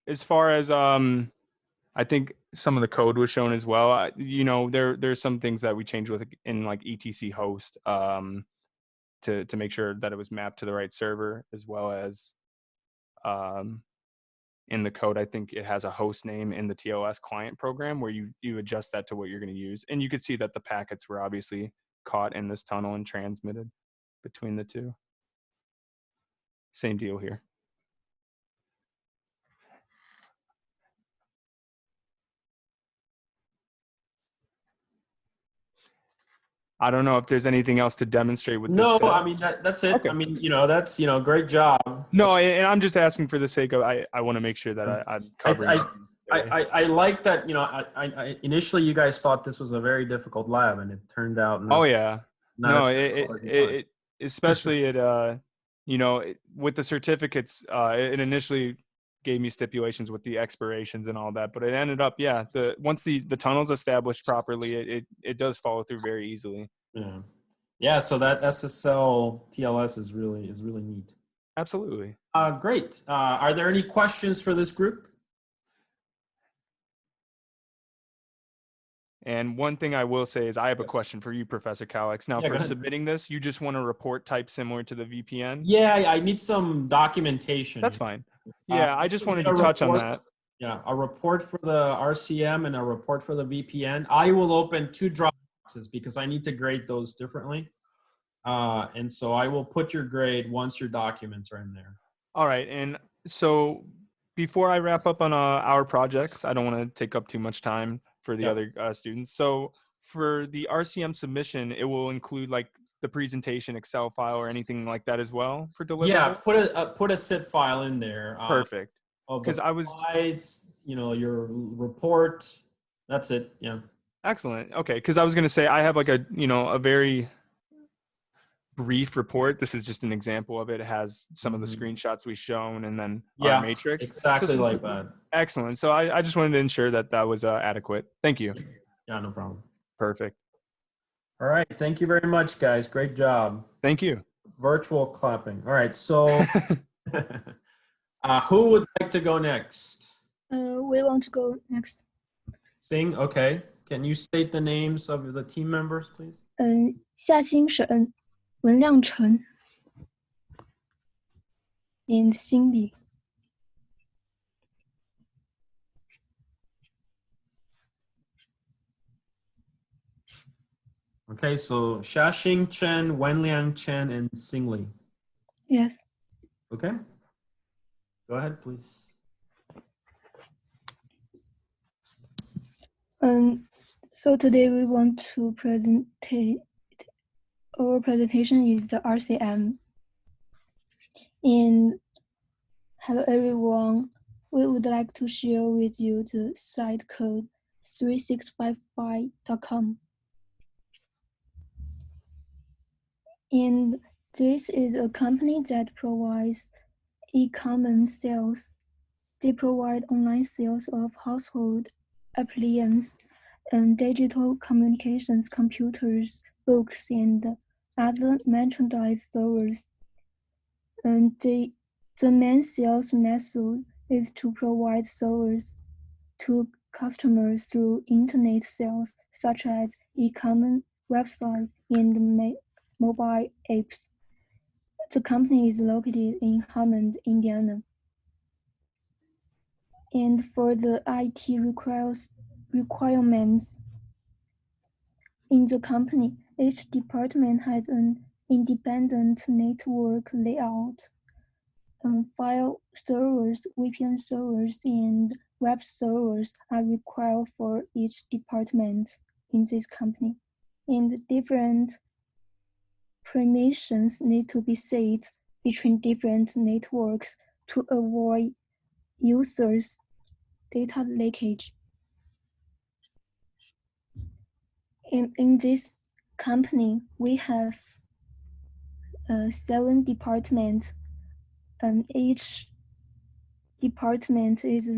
S7: as far as I think some of the code was shown as well. There's some things that we changed with in like etc host to make sure that it was mapped to the right server, as well as in the code, I think it has a host name in the TOS client program where you adjust that to what you're going to use. And you could see that the packets were obviously caught in this tunnel and transmitted between the two. Same deal here. I don't know if there's anything else to demonstrate with this.
S1: No, I mean, that's it. Okay. I mean, that's, great job.
S7: No, and I'm just asking for the sake of, I want to make sure that I'm covering.
S1: I like that, I initially you guys thought this was a very difficult lab, and it turned out.
S7: Especially with the certificates, it initially gave me stipulations with the expirations and all that. But it ended up, yeah, once the tunnel's established properly, it does follow through very easily.
S1: Yeah. Yeah, so that SSL TLS is really neat.
S7: Absolutely.
S1: Great. Are there any questions for this group?
S7: And one thing I will say is I have a
S1: Yes.
S7: question for you, Professor Calix. Now,
S1: Yeah, go
S7: for
S1: ahead.
S7: submitting this, you just want a report type similar to the VPN?
S1: Yeah, I need some documentation.
S7: That's fine. Yeah, I just wanted to
S1: a
S7: touch on
S1: report.
S7: that.
S1: Yeah, a report for the RCM and a report for the VPN. I will open 2 Dropboxes because I need to grade those differently. And so I will put your grade once your documents are in there.
S7: All right. And so before I wrap up on our projects, I don't want to take up too much time for the
S1: Yeah.
S7: other students. So for the RCM submission, it will include like the presentation Excel file or anything like that as well for deliverable?
S1: Yeah, put a zip file in there.
S7: Perfect.
S1: Of
S7: Because
S1: the
S7: I was
S1: slides, your report. That's it. Yeah.
S7: excellent. Okay, because I was going to say I have like a very brief report. This is just an example of it. It has some of the screenshots we've shown and then our matrix.
S1: Exactly
S7: So,
S1: like that.
S7: Excellent. So I just wanted to ensure that was adequate. Thank you.
S1: Yeah, no problem.
S7: Perfect.
S1: All right. Thank you very much, guys. Great job.
S7: Thank you.
S1: Virtual clapping. All right. So who would like to go next?
S8: We want to go next.
S1: Sing. Okay. Can you state the names of the team members, please?
S8: 夏兴沈、文亮成 and Cindy.
S1: Okay, so Xiaxing Chen, Wenliang Chen, and Xingli.
S8: Yes.
S1: Okay. Go ahead, please.
S8: So today we want to present. Our presentation is the RCM. And hello everyone. We would like to share with you the site code 3655.com. And this is a company that provides e-commerce sales. They provide online sales of household appliances and digital communications, computers, books, and other merchandise servers. And the main sales method is to provide service to customers through internet sales, such as e-commerce website and mobile apps. The company is located in Hammond, Indiana. And for the IT requirements in the company, each department has an independent network layout. File servers, VPN servers, and web servers are required for each department in this company. And different permissions need to be set between different networks to avoid users' data leakage. In this company, we have 7 departments, and each department is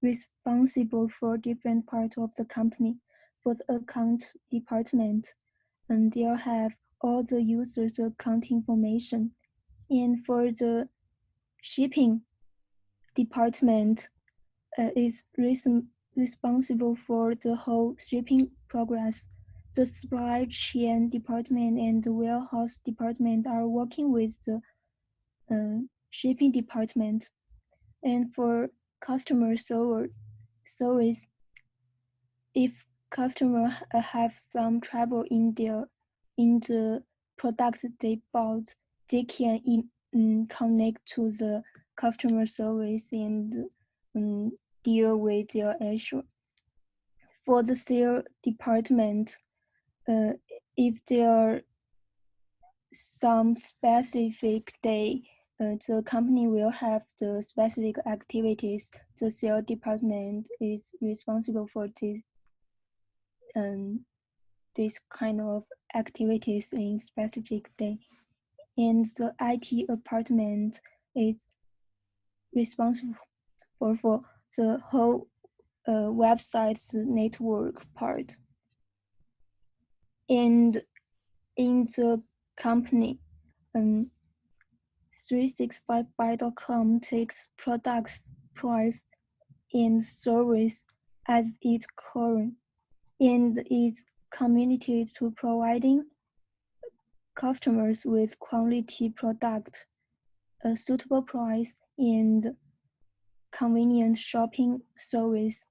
S8: responsible for different parts of the company. For the account department, and they'll have all the users' account information. And for the shipping department, is responsible for the whole shipping progress. The supply chain department and the warehouse department are working with the shipping department. And for customer service, if customer have some trouble in the product they bought, they can connect to the customer service and deal with their issue. For the sales department, if there are some specific day, the company will have the specific activities. The sales department is responsible for this kind of activities in specific day. And the IT department is responsible for the whole website's network part. And in the company, 365buy.com takes products, price, and service as its core, and is committed to providing customers with quality product, a suitable price, and convenient shopping service.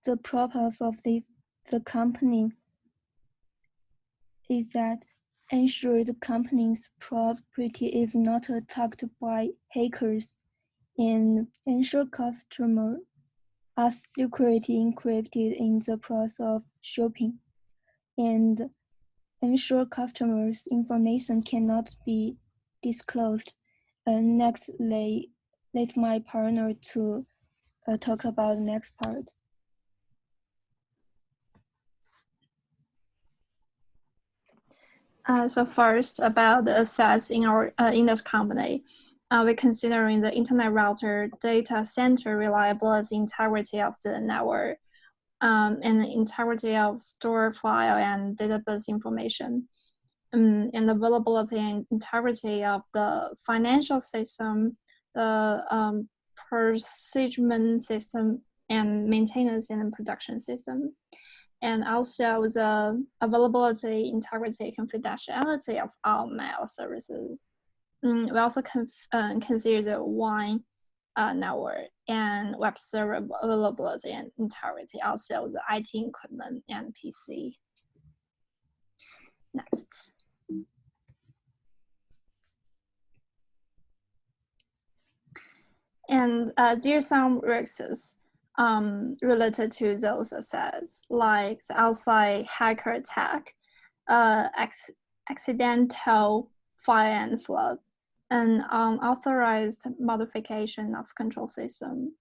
S8: The purpose of the company is that ensure the company's property is not attacked by hackers and ensure customers are securely encrypted in the process of shopping and ensure customers' information cannot be disclosed. Next, let my partner to talk about the next part.
S9: So first, about the assets in our in this company, we're considering the internet router, data center reliability, integrity of the network, and the integrity of store file and database information, and the availability and integrity of the financial system, the procurement system, and maintenance and production system. And also the availability, integrity, confidentiality of our mail services. We also consider the WAN network and web server availability and integrity, also the IT equipment and PC. Next. And there are some risks related to those assets, like the outside hacker attack, accidental fire and flood, and unauthorized modification of control system,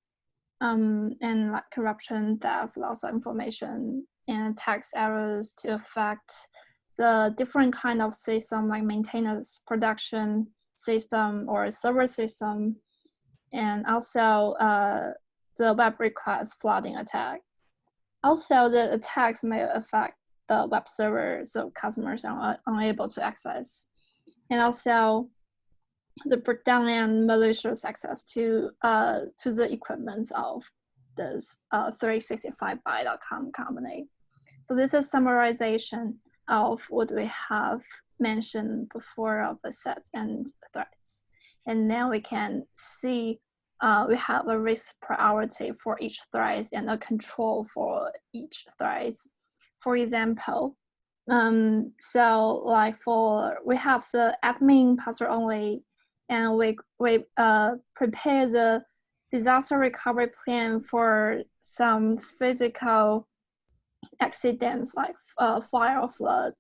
S9: and like corruption, theft, loss of information, and tax errors to affect the different kind of system, like maintenance, production system, or server system, and also the web request flooding attack. Also, the attacks may affect the web server, so customers are unable to access. And also, the breakdown and malicious access to the equipment of this 365buy.com company. So this is summarization of what we have mentioned before of the sets and threats. And now we can see we have a risk priority for each threat and a control for each threat. For example, so like we have the admin password only, and we prepare the disaster recovery plan for some physical accidents like fire or flood.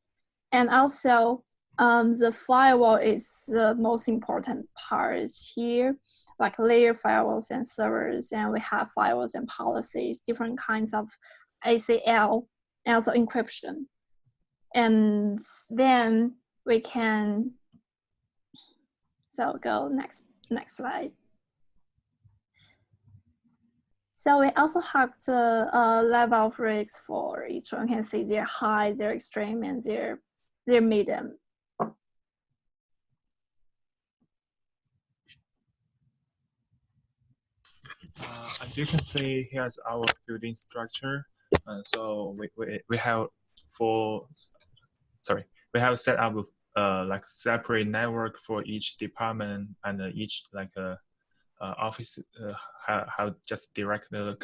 S9: And also the firewall is the most important part here, like layer firewalls and servers, and we have firewalls and policies, different kinds of ACL, and also encryption. And then we can, so go next slide. So we also have the level of risks for each one. You can see they're high, they're extreme, and they're medium.
S10: As you can see, here's our building structure. So we have we have set up like separate network for each department, and each like office have just directly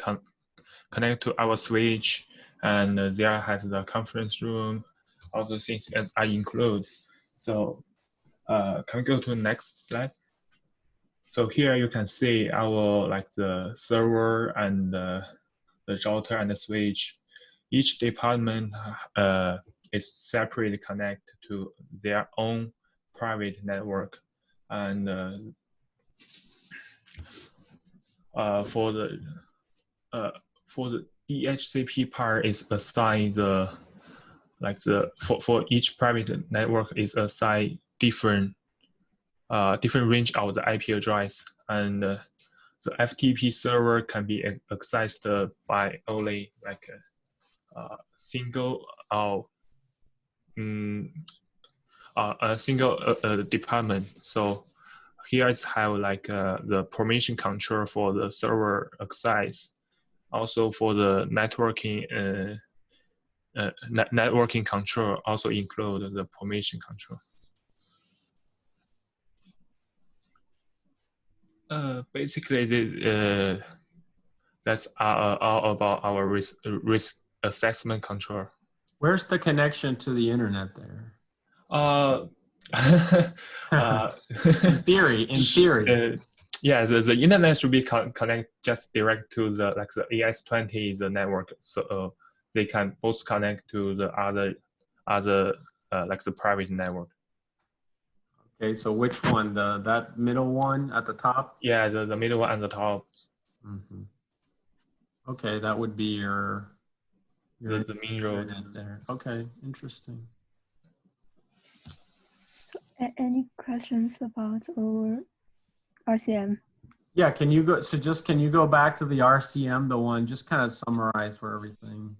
S10: connect to our switch, and there has the conference room. All the things are included. So can we go to the next slide? So here you can see our like the server and the router and the switch. Each department is separately connected to their own private network, and for the DHCP part is assigned the like the for each private network is assigned different range of the IP address, and the FTP server can be accessed by only like a single a single department. So here is have like the permission control for the server access, also for the networking networking control also include the permission control. Basically, that's all about our risk assessment control.
S1: Where's the connection to the internet there? In theory,
S10: yeah, the internet should be connect just direct to the like the ES20 the network, so they can both connect to the other like the private network.
S1: Okay, so which one? That middle one at the top?
S10: Yeah, the middle one at the top.
S1: Mm-hmm. Okay, that would be your
S10: the main road
S1: there. Okay, interesting.
S8: So, any questions about our RCM?
S1: Yeah, can you go? So just can you go back to the RCM, the one? Just kind of summarize for everything.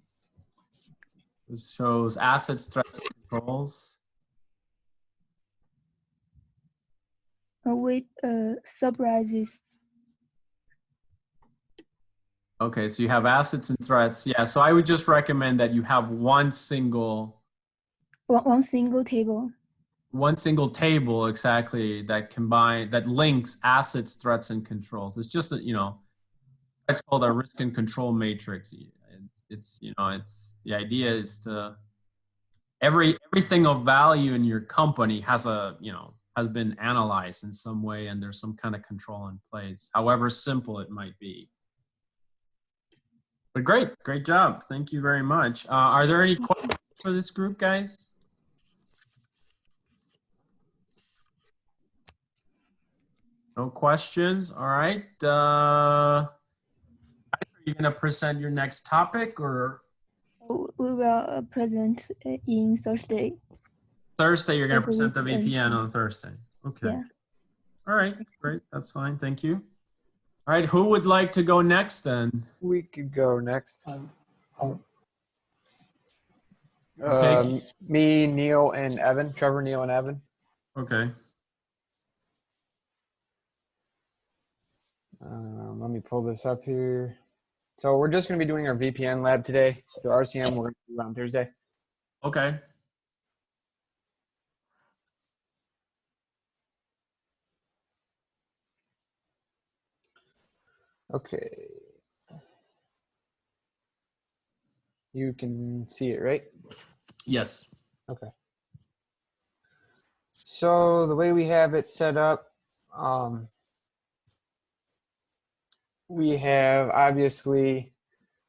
S1: It shows assets, threats, and controls.
S8: With summarizes.
S1: Okay, so you have assets and threats. Yeah, so I would just recommend that you have one single
S8: table.
S1: One single table, exactly, that links assets, threats, and controls. It's just it's called a risk and control matrix. It's the idea is to everything of value in your company has been analyzed in some way, and there's some kind of control in place, however simple it might be. But great job. Thank you very much. Are there any questions for this group, guys? No questions. All right. Are you going to present your next topic, or?
S8: We will present in Thursday.
S1: Thursday, you're going to present the VPN on Thursday. Okay.
S8: Yeah.
S1: All right. Great. That's fine. Thank you. All right. Who would like to go next then?
S4: We could go next.
S1: Okay.
S4: Me, Neil, and Evan. Trevor, Neil, and Evan.
S1: Okay.
S4: Let me pull this up here. So we're just going to be doing our VPN lab today. The RCM we're going to do on Thursday.
S1: Okay.
S4: Okay. You can see it, right?
S1: Yes.
S4: Okay. So the way we have it set up, we have obviously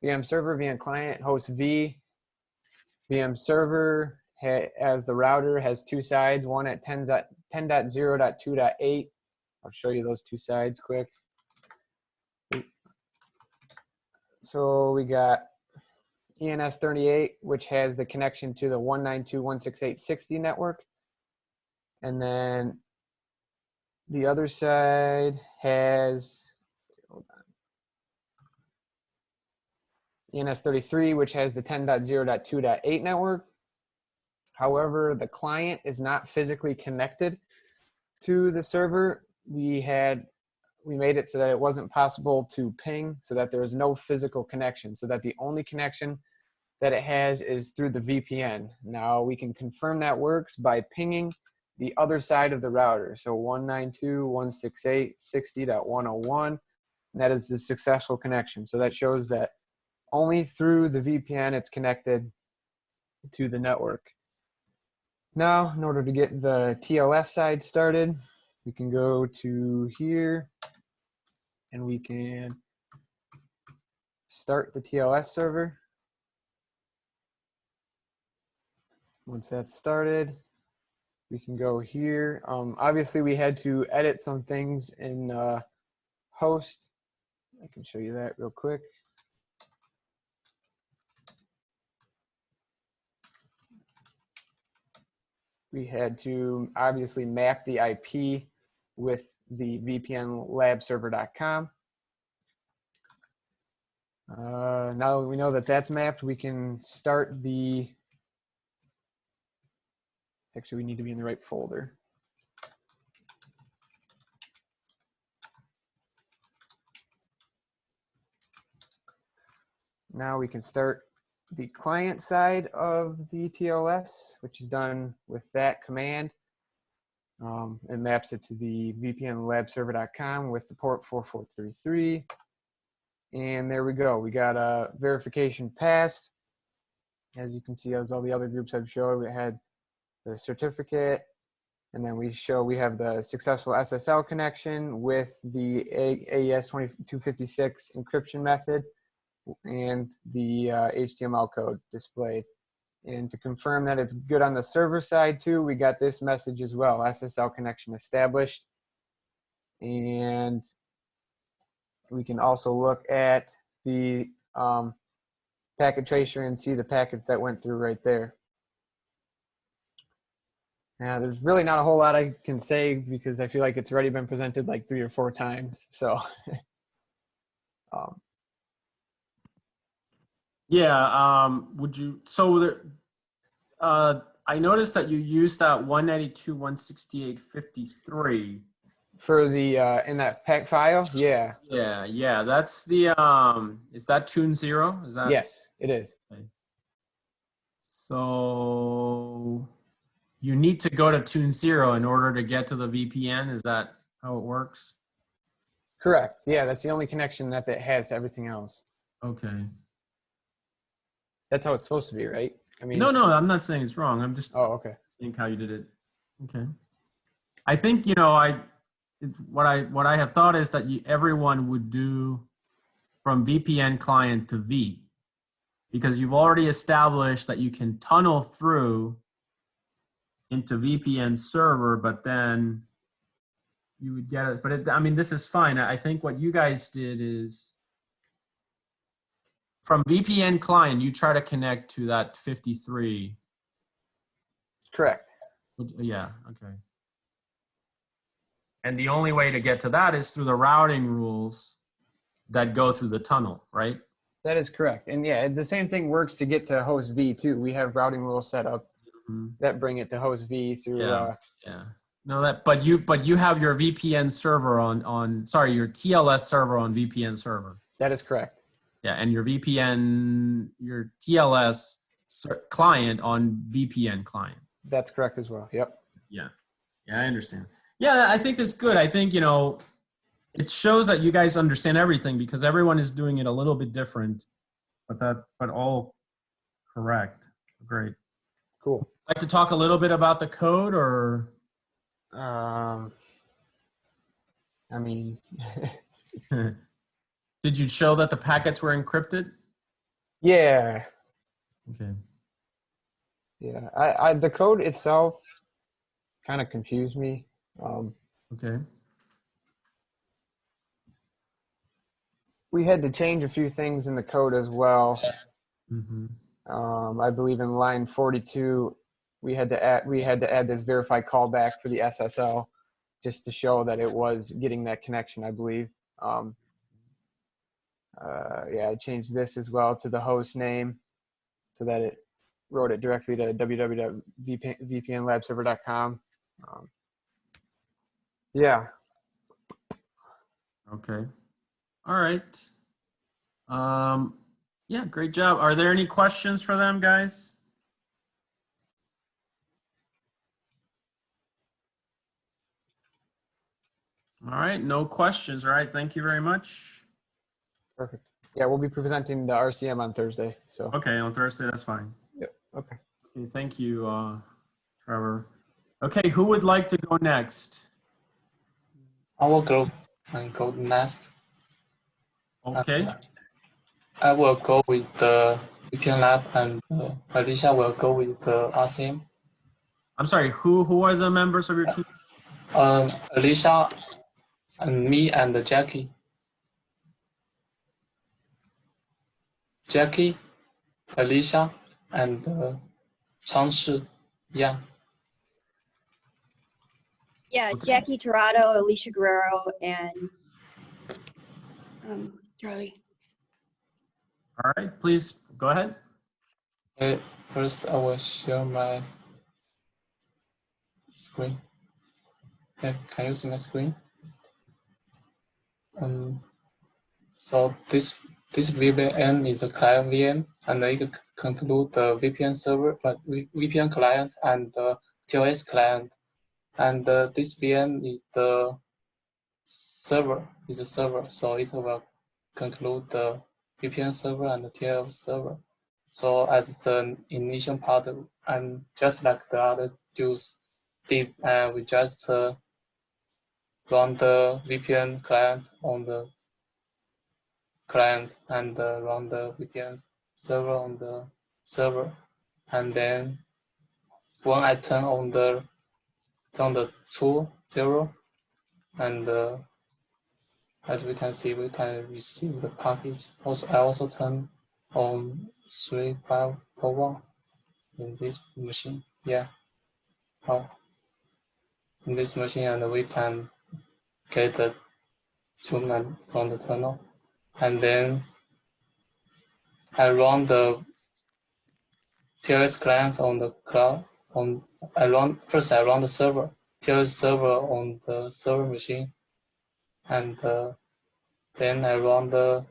S4: VM server, VM client, host V. VM server as the router has two sides, one at 10.0.2.8. I'll show you those two sides quick. So we got ENS38, which has the connection to the 192.168.60 network. And then the other side has ENS33, which has the 10.0.2.8 network. However, the client is not physically connected to the server. We made it so that it wasn't possible to ping, so that there is no physical connection, so that the only connection that it has is through the VPN. Now we can confirm that works by pinging the other side of the router. So 192.168.60.101, and that is the successful connection. So that shows that only through the VPN it's connected to the network. Now, in order to get the TLS side started, we can go to here and we can start the TLS server. Once that's started, we can go here. Obviously, we had to edit some things in host. I can show you that real quick. We had to obviously map the IP with the VPN lab server.com. Now that we know that that's mapped, we can start the, actually we need to be in the right folder. Now we can start the client side of the TLS, which is done with that command. It maps it to the vpnlabserver.com with the port 4433. And there we go. We got a verification passed. As you can see, as all the other groups I've showed, we had the certificate, and then we have the successful SSL connection with the AES 2256 encryption method and the HTML code displayed. And to confirm that it's good on the server side too, we got this message as well, SSL connection established. And we can also look at the packet tracer and see the packets that went through right there. Now, there's really not a whole lot I can say because I feel like it's already been presented like 3 or 4 times. So,
S1: yeah. Would you? So there. I noticed that you used that 192.168.53
S4: for the in that pack file, yeah.
S1: Yeah. That's the is that tune 0? Is that?
S4: Yes, it is.
S1: Okay. So you need to go to tune 0 in order to get to the VPN. Is that how it works?
S4: Correct. Yeah, that's the only connection that it has to everything else.
S1: Okay.
S4: That's how it's supposed to be, right? I mean,
S1: no, I'm not saying it's wrong. I'm just
S4: okay.
S1: Think how you did it. Okay. I think what I have thought is that everyone would do from VPN client to V, because you've already established that you can tunnel through into VPN server, but then you would get it. But I mean, this is fine. I think what you guys did is from VPN client, you try to connect to that 53.
S4: Correct.
S1: Yeah, okay. And the only way to get to that is through the routing rules that go through the tunnel, right?
S4: That is correct. And yeah, the same thing works to get to host V too. We have routing rules set up that bring it to host V through
S1: No, but you have your VPN server your TLS server on VPN server.
S4: That is correct.
S1: Yeah, and your TLS client on VPN client.
S4: That's correct as well. Yep.
S1: Yeah, I understand. Yeah, I think that's good. I think, it shows that you guys understand everything because everyone is doing it a little bit different, but all correct. Great.
S4: Cool.
S1: Like to talk a little bit about the code or?
S4: I mean,
S1: did you show that the packets were encrypted?
S4: Yeah.
S1: Okay.
S4: Yeah, the code itself kind of confused me.
S1: Okay.
S4: We had to change a few things in the code as well.
S1: Mm-hmm.
S4: I believe in line 42, we had to add this verify callback for the SSL just to show that it was getting that connection, I believe. I changed this as well to the host name so that it wrote it directly to www.vpnlabserver.com. Yeah.
S1: Okay. All right. Yeah, great job. Are there any questions for them, guys? All right, no questions. All right, thank you very much.
S4: Perfect. Yeah, we'll be presenting the RCM on Thursday. So.
S1: Okay, on Thursday, that's fine.
S4: Yep. Okay.
S1: Okay, thank you, Trevor. Okay, who would like to go next?
S11: I will go next.
S1: Okay.
S11: I will go with the VPN lab, and Alicia will go with the RCM.
S1: I'm sorry, who are the members of your team?
S11: Alicia, and me, and Jackie. Jackie, Alicia, and Changshi Yang.
S12: Yeah, Jackie Tirado, Alicia Guerrero, and Charlie.
S1: All right, please go ahead.
S11: Okay, first I will share my screen. Okay, can you see my screen? So this VPN is a client VM, and it conclude the VPN server, but VPN client and the TLS client, and this VM is the server. So it will conclude the VPN server and the TLS server. So as the initial part, and just like the other tools did, we just run the VPN client on the client and run the VPN server on the server, and then when I turn on the 2.0, and as we can see, we can receive the package. Also, I also turn on 3.5.1 in this machine. Yeah, in this machine, and we can get the tune from the terminal, and then I run the TLS client on the cloud. First I run the server, TLS server on the server machine, and then I run the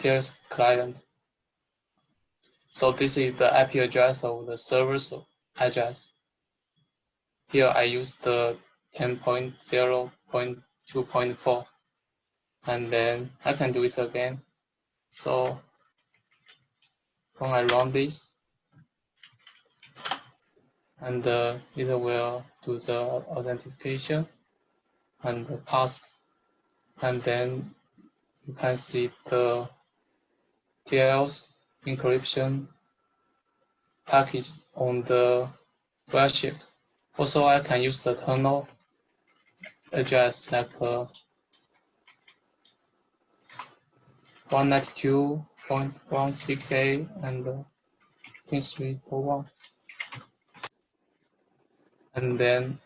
S11: TLS client. So this is the IP address of the server's address. Here I use the 10.0.2.4, and then I can do it again. So when I run this, and it will do the authentication and the pass, and then you can see the TLS encryption package on the flagship. Also, I can use the terminal address like 192.168 and 3.1, and then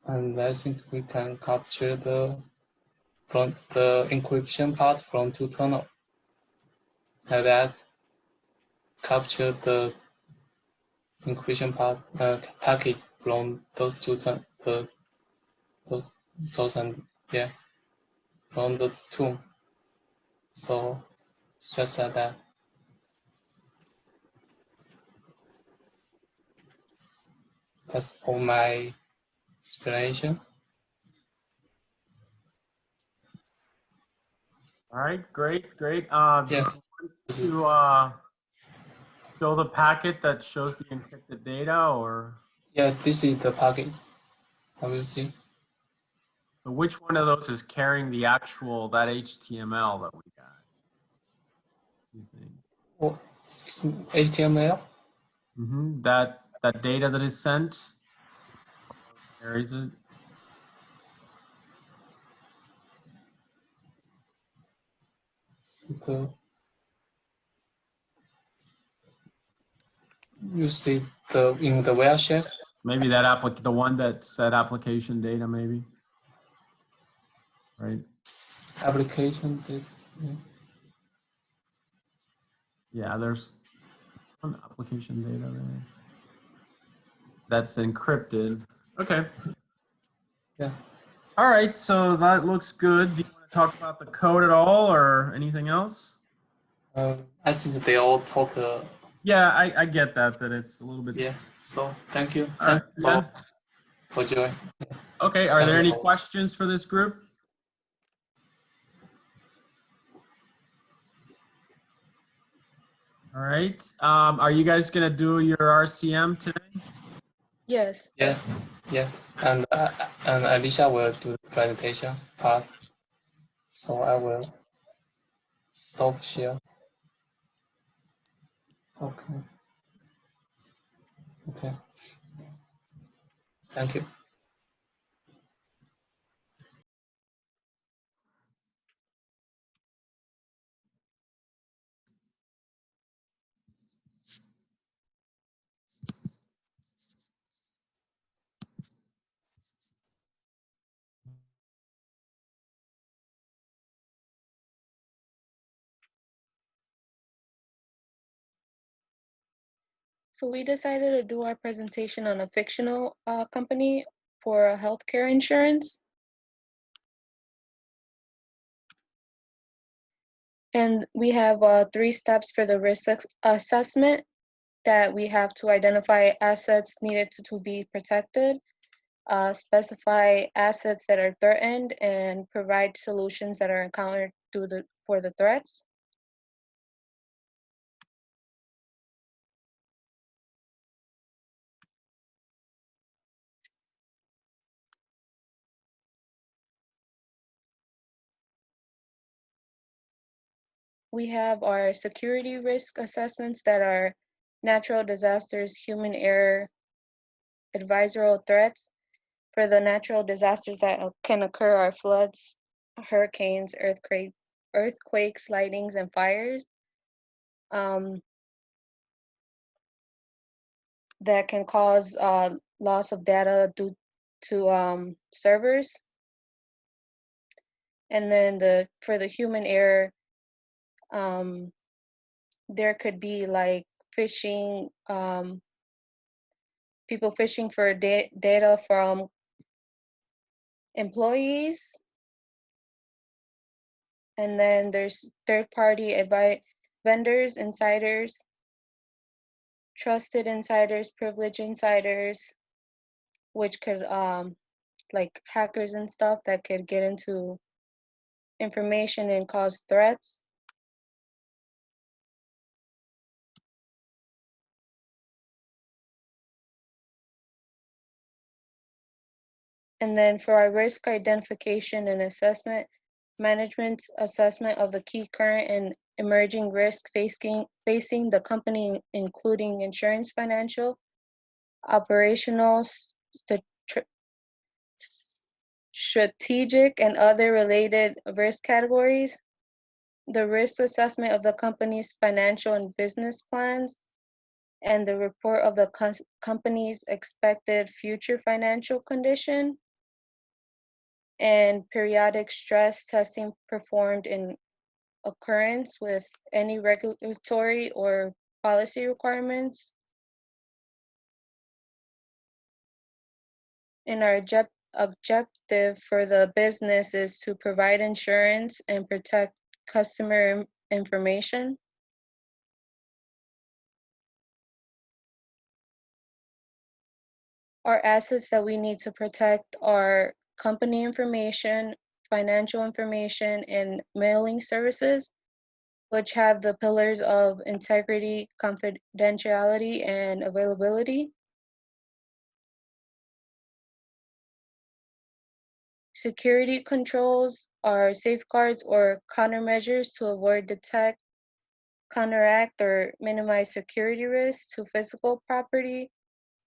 S11: I think we can capture the encryption part from two tunnel. Like that, capture the encryption part package from those two those source, and yeah, from those two. So just like that. That's all my explanation.
S1: All right, great.
S11: Yeah.
S1: To show the packet that shows the encrypted data, or?
S11: Yeah, this is the packet. I will see.
S1: So which one of those is carrying the actual, that HTML that we got? You think?
S11: Oh, HTML?
S1: That data that is sent carries it.
S11: You see in the wareshow?
S1: Maybe that the one that said application data, maybe. Right.
S11: Application data.
S1: Yeah, there's one application data there. That's encrypted. Okay.
S11: Yeah.
S1: All right, so that looks good. Do you want to talk about the code at all or anything else?
S11: I think they all talk.
S1: Yeah, I get that it's a little bit.
S11: Yeah, so thank you.
S1: All right, yeah.
S11: For joining.
S1: Okay, are there any questions for this group? All right, are you guys gonna do your RCM today?
S12: Yes.
S11: Yeah, and Alicia will do the presentation part. So I will stop share. Okay. Okay. Thank you.
S12: So we decided to do our presentation on a fictional company for healthcare insurance. And we have 3 steps for the risk assessment, that we have to identify assets needed to be protected, specify assets that are threatened, and provide solutions that are encountered for the threats. We have our security risk assessments, that are natural disasters, human error, advisory threats. For the natural disasters that can occur are floods, hurricanes, earthquakes, lightnings, and fires. That can cause loss of data due to servers. And then for the human error, there could be like phishing, people phishing for data from employees. And then there's third-party vendors, insiders, trusted insiders, privileged insiders, which could like hackers and stuff that could get into information and cause threats. And then for our risk identification and assessment, management's assessment of the key current and emerging risk facing the company, including insurance, financial, operational, strategic, and other related risk categories. The risk assessment of the company's financial and business plans, and the report of the company's expected future financial condition, and periodic stress testing performed in accordance with any regulatory or policy requirements. And our objective for the business is to provide insurance and protect customer information. Our assets that we need to protect are company information, financial information, and mailing services, which have the pillars of integrity, confidentiality, and availability. Security controls are safeguards or countermeasures to avoid, detect, counteract, or minimize security risks to physical property,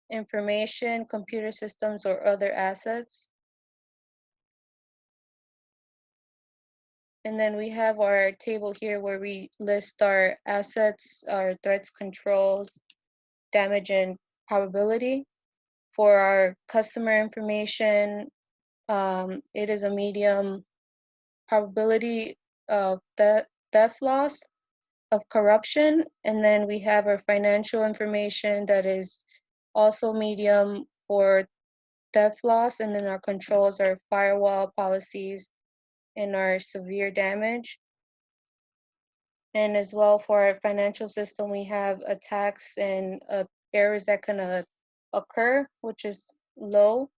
S12: information, computer systems, or other assets. And then we have our table here where we list our assets, our threats, controls, damage, and probability. For our customer information, it is a medium probability of theft loss, of corruption. And then we have our financial information that is also medium for theft loss. And then our controls are firewall policies and our severe damage. And as well for our financial system, we have attacks and errors that can occur, which is low.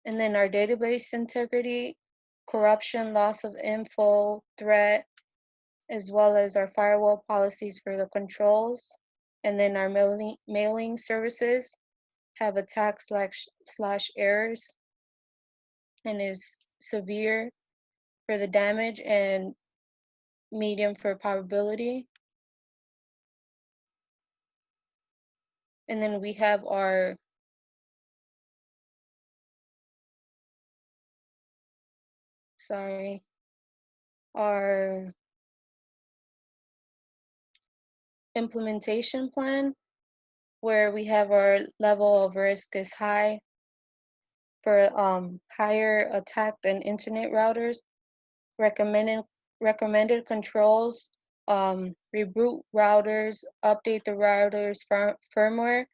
S12: And then our database integrity, corruption, loss of info, threat, as well as our firewall policies for the controls. And then our mailing services have attacks slash errors and is severe for the damage and medium for probability. And then we have our implementation plan, where we have our level of risk is high for higher attack than internet routers. Recommended controls reboot routers, update the routers firmware,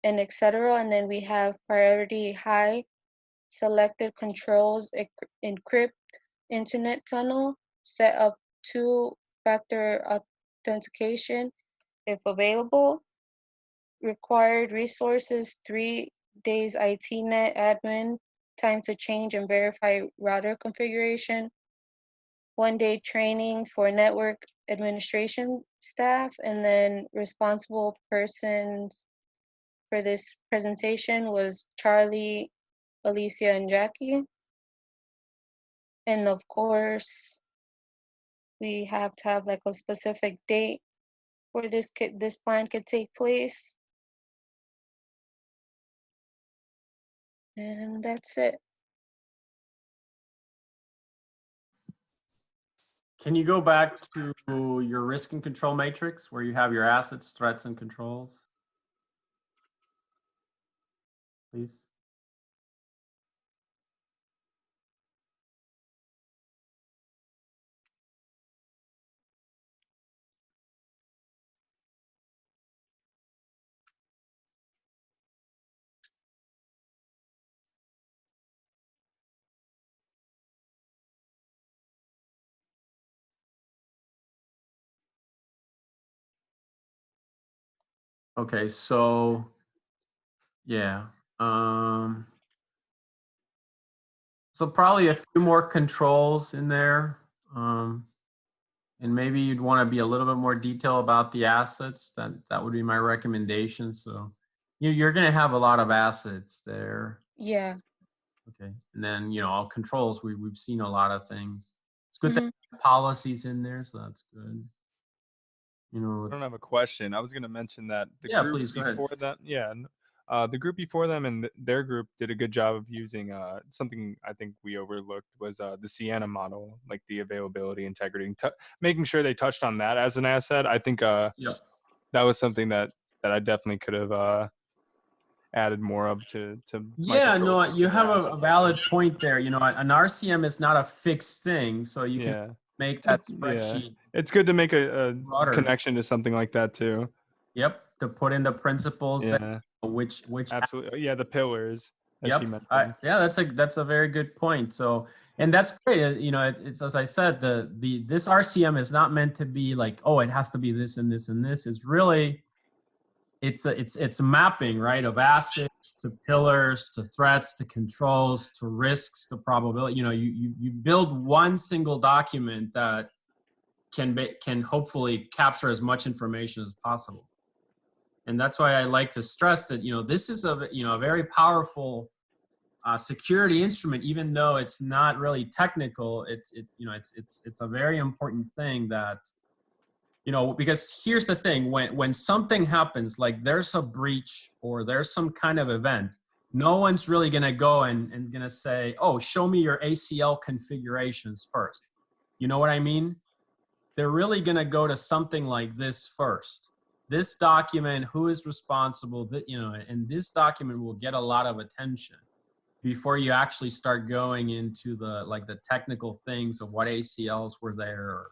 S12: and etc. And then we have priority high, selected controls, encrypt internet tunnel, set up two-factor authentication if available, required resources, 3 days ITnet admin, time to change and verify router configuration, 1 day training for network administration staff, and then responsible persons for this presentation was Charlie, Alicia, and Jackie. And of course, we have to have like a specific date where this plan could take place. And that's it.
S1: Can you go back to your risk and control matrix where you have your assets, threats, and controls? Please. Okay, so yeah. So probably a few more controls in there. And maybe you'd want to be a little bit more detailed about the assets. That would be my recommendation. So you're going to have a lot of assets there.
S12: Yeah.
S1: Okay. And then, all controls, we've seen a lot of things. It's good to have policies in there, so that's good.
S7: I don't have a question. I was going to mention that the
S1: Yeah,
S7: group
S1: please, go ahead.
S7: before them, the group before them and their group did a good job of using something I think we overlooked was the Sienna model, like the availability, integrity, making sure they touched on that as an asset. I think that was something that I definitely could have added more of to
S1: Yeah, no, you have a valid point there. An RCM is not a fixed thing, so you can make that spreadsheet.
S7: It's good to make a
S1: broader
S7: connection to something like that too.
S1: Yep, to put in the principles that which
S7: absolutely, yeah, the pillars.
S1: Yep. Yeah, that's a very good point. So, and that's great. It's as I said, this RCM is not meant to be like, oh, it has to be this and this and this. It's really, it's a mapping, right, of assets to pillars to threats to controls to risks to probability. You build one single document that can hopefully capture as much information as possible. And that's why I like to stress that, this is a very powerful security instrument, even though it's not really technical. It's a very important thing that, because here's the thing, when something happens, like there's a breach or there's some kind of event, no one's really going to go and going to say, oh, show me your ACL configurations first. You know what I mean? They're really going to go to something like this first. This document, who is responsible, and this document will get a lot of attention before you actually start going into the technical things of what ACLs were there or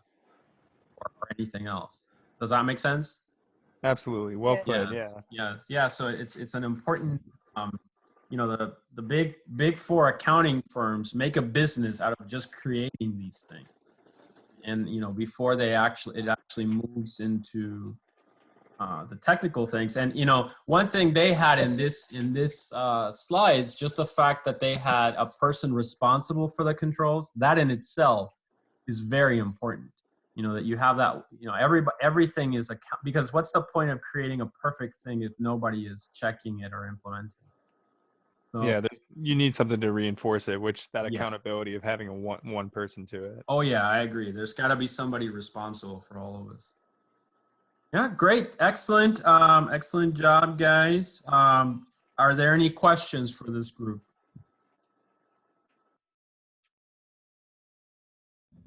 S1: anything else. Does that make sense?
S7: Absolutely. Well put.
S1: Yeah. So it's an important, the big four accounting firms make a business out of just creating these things. And, before it actually moves into the technical things. And one thing they had in this slides, just the fact that they had a person responsible for the controls, that in itself is very important. That you have that, everything is because what's the point of creating a perfect thing if nobody is checking it or implementing? So,
S7: yeah, you need something to reinforce it, which that accountability of having one person to it.
S1: Oh yeah, I agree. There's got to be somebody responsible for all of us. Yeah, great. Excellent. Excellent job, guys. Are there any questions for this group?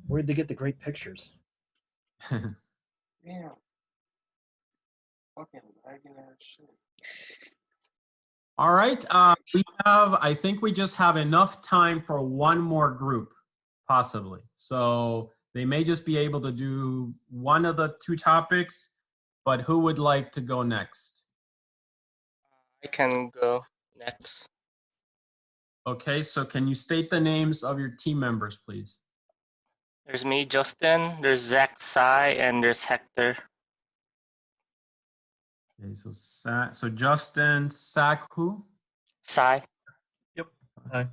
S5: Where'd they get the great pictures?
S11: Yeah. Fucking lagging ass shit.
S1: All right. I think we just have enough time for one more group, possibly. So They may just be able to do one of the two topics, but who would like to go next?
S2: I can go next.
S1: Okay, so can you state the names of your team members, please?
S2: There's me, Justin. There's Zach, Sai, and there's Hector.
S1: Okay, so Justin, Sack, who?
S2: Sai.
S13: Yep. Hi.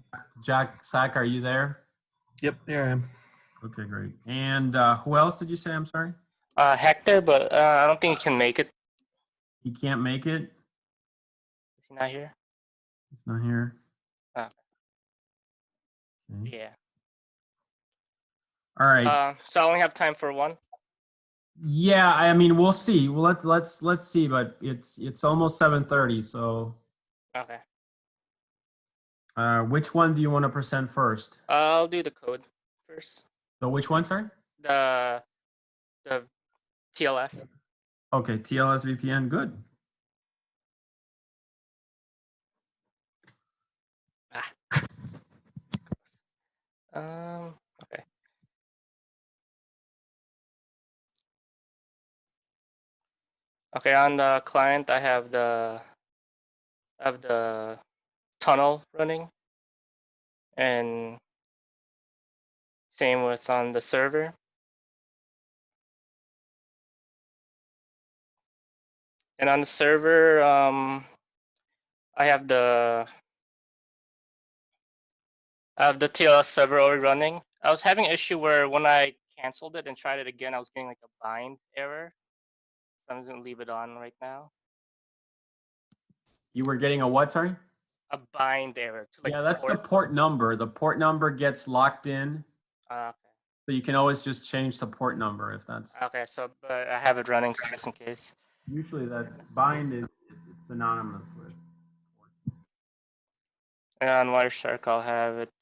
S1: Sack, are you there?
S13: Yep, there I am.
S1: Okay, great. And who else did you say? I'm sorry.
S2: Hector, but I don't think he can make it.
S1: He can't make it.
S2: Is he not here?
S1: He's not here.
S2: Oh.
S1: Okay.
S2: Yeah.
S1: All right.
S2: So I only have time for one.
S1: Yeah, I mean, we'll see. Well, let's see. But it's almost 7:30. So,
S2: Okay.
S1: which one do you want to present first?
S2: I'll do the code first.
S1: So which one, sorry?
S2: The TLS.
S1: Okay, TLS VPN. Good.
S2: Okay. Okay, on the client, I have the tunnel running, and same with on the server. And on the server, I have the TLS server already running. I was having an issue where when I canceled it and tried it again, I was getting like a bind error. So I'm just gonna leave it on right now.
S1: You were getting a what, sorry?
S2: A bind error. To, like,
S1: Yeah, that's the port number. The port number gets locked in.
S2: Okay.
S1: So you can always just change the port number if that's.
S2: Okay, so but I have it running just in case.
S1: Usually that bind is synonymous with.
S2: And on Wireshark, I'll have it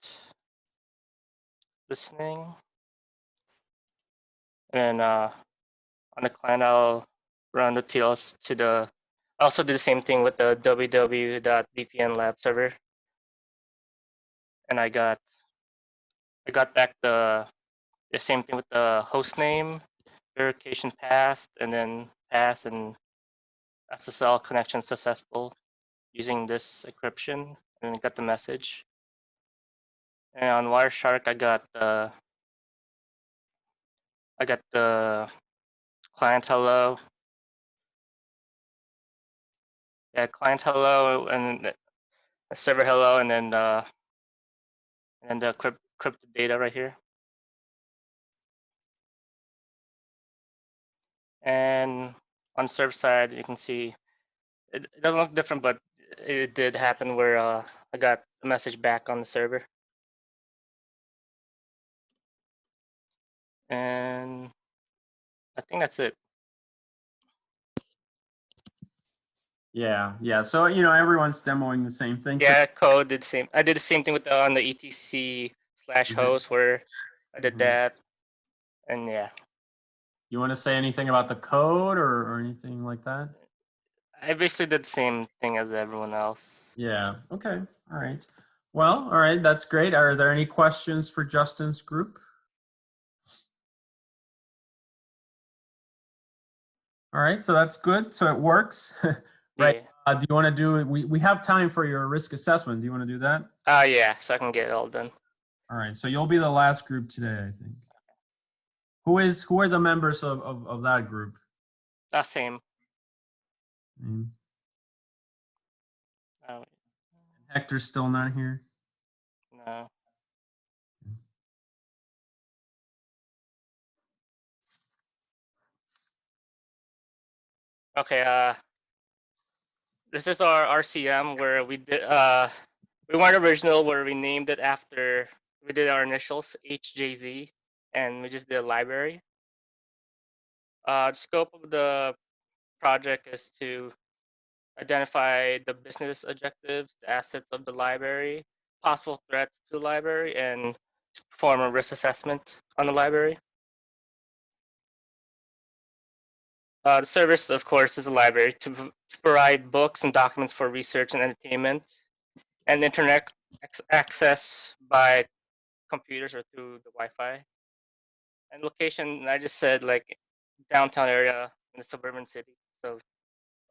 S2: listening. And on the client, I'll run the TLS to the. I also do the same thing with the www.vpn lab server. And I got back the same thing with the host name, verification passed, and then pass and SSL connection successful using this encryption, and got the message. And on Wireshark, I got the client hello. Yeah, client hello, and server hello, and then the crypted data right here. And on server side, you can see it doesn't look different, but it did happen where I got a message back on the server. And I think that's it.
S1: Yeah. So everyone's demoing the same thing.
S2: Yeah, code did the same. I did the same thing with on the etc/host where I did that, and yeah.
S1: You want to say anything about the code or anything like that?
S2: I basically did the same thing as everyone else.
S1: Yeah. Okay. All right. Well, all right. That's great. Are there any questions for Justin's group? All right. So that's good. So it works. Right.
S2: Yeah.
S1: Do you want to do? We have time for your risk assessment. Do you want to do that?
S2: Yeah. So I can get it all done.
S1: All right. So you'll be the last group today, I think. Who are the members of that group?
S2: Same.
S1: Hector's still not here.
S2: No. Okay. This is our RCM where we did. We weren't original where we named it after we did our initials HJZ, and we just did a library. The scope of the project is to identify the business objectives, the assets of the library, possible threats to the library, and perform a risk assessment on the library. The service, of course, is a library to provide books and documents for research and entertainment, and internet access by computers or through the Wi-Fi.
S14: And location, I just said like downtown area in a suburban city. So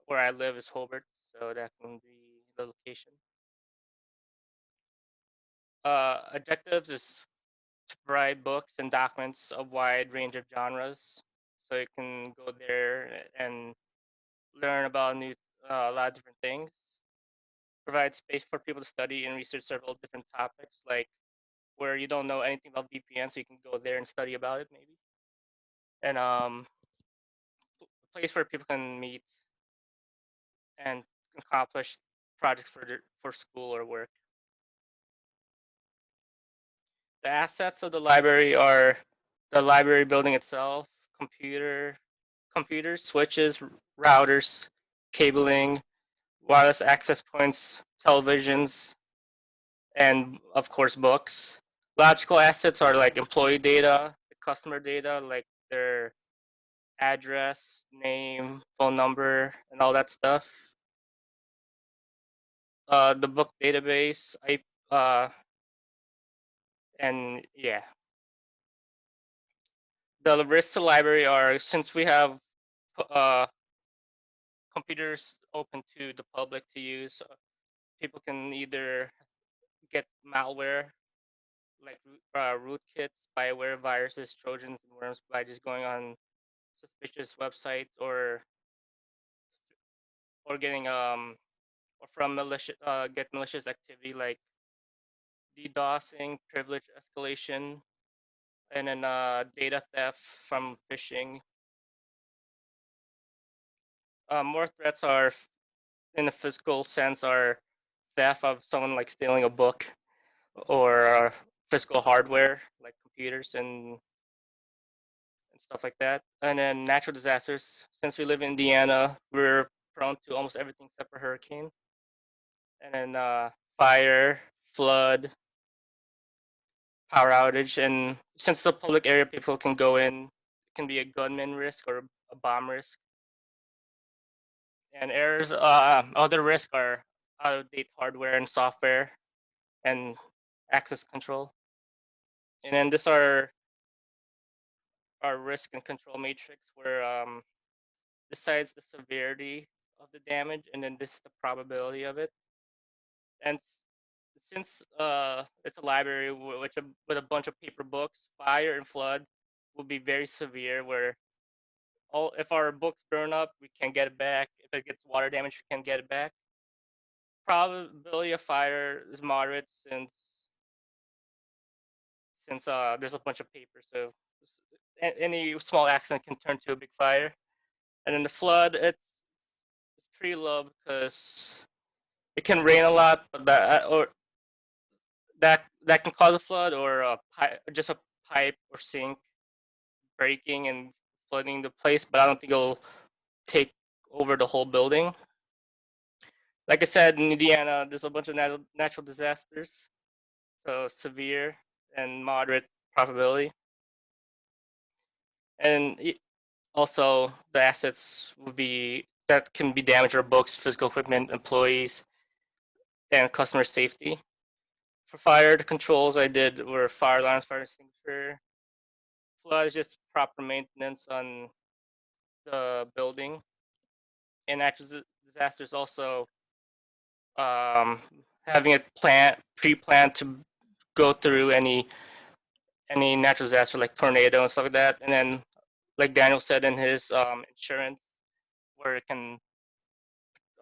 S14: where I live is Hobart, so that can be the location. Objectives is to provide books and documents of wide range of genres, so you can go there and learn about a lot of different things. Provide space for people to study and research several different topics, like where you don't know anything about VPN, so you can go there and study about it maybe. And a place where people can meet and accomplish projects for school or work. The assets of the library are the library building itself, computers, switches, routers, cabling, wireless access points, televisions, and of course books. Logical assets are like employee data, customer data, like their address, name, phone number, and all that stuff. The book database, and yeah. The risks to library are, since we have computers open to the public to use, people can either get malware like rootkits, spyware, viruses, trojans, and worms by just going on suspicious websites or getting or from get malicious activity like DDoSing, privilege escalation, and then data theft from phishing. More threats are, in a physical sense, are theft of someone like stealing a book or physical hardware like computers and stuff like that. And then natural disasters. Since we live in Indiana, we're prone to almost everything except for hurricane. And then fire, flood, power outage. And since it's a public area, people can go in. It can be a gunman risk or a bomb risk. And errors, other risks are out-of-date hardware and software and access control. And then this are our risk and control matrix where decides the severity of the damage, and then this is the probability of it. And since it's a library with a bunch of paper books, fire and flood will be very severe. Where if our books burn up, we can't get it back. If it gets water damage, we can't get it back. Probability of fire is moderate since there's a bunch of paper, so any small accident can turn to a big fire. And then the flood, it's pretty low because it can rain a lot, but that can cause a flood, or just a pipe or sink breaking and flooding the place. But I don't think it'll take over the whole building. Like I said, in Indiana, there's a bunch of natural disasters, so severe and moderate probability. And also, the assets that can be damaged are books, physical equipment, employees, and customer safety. For fire, the controls I did were fire alarms, fire extinguisher. Flood is just proper maintenance on the building. And natural disasters also having it pre-planned to go through any natural disaster like tornado and stuff like that. And then, like Daniel said in his insurance, where it can,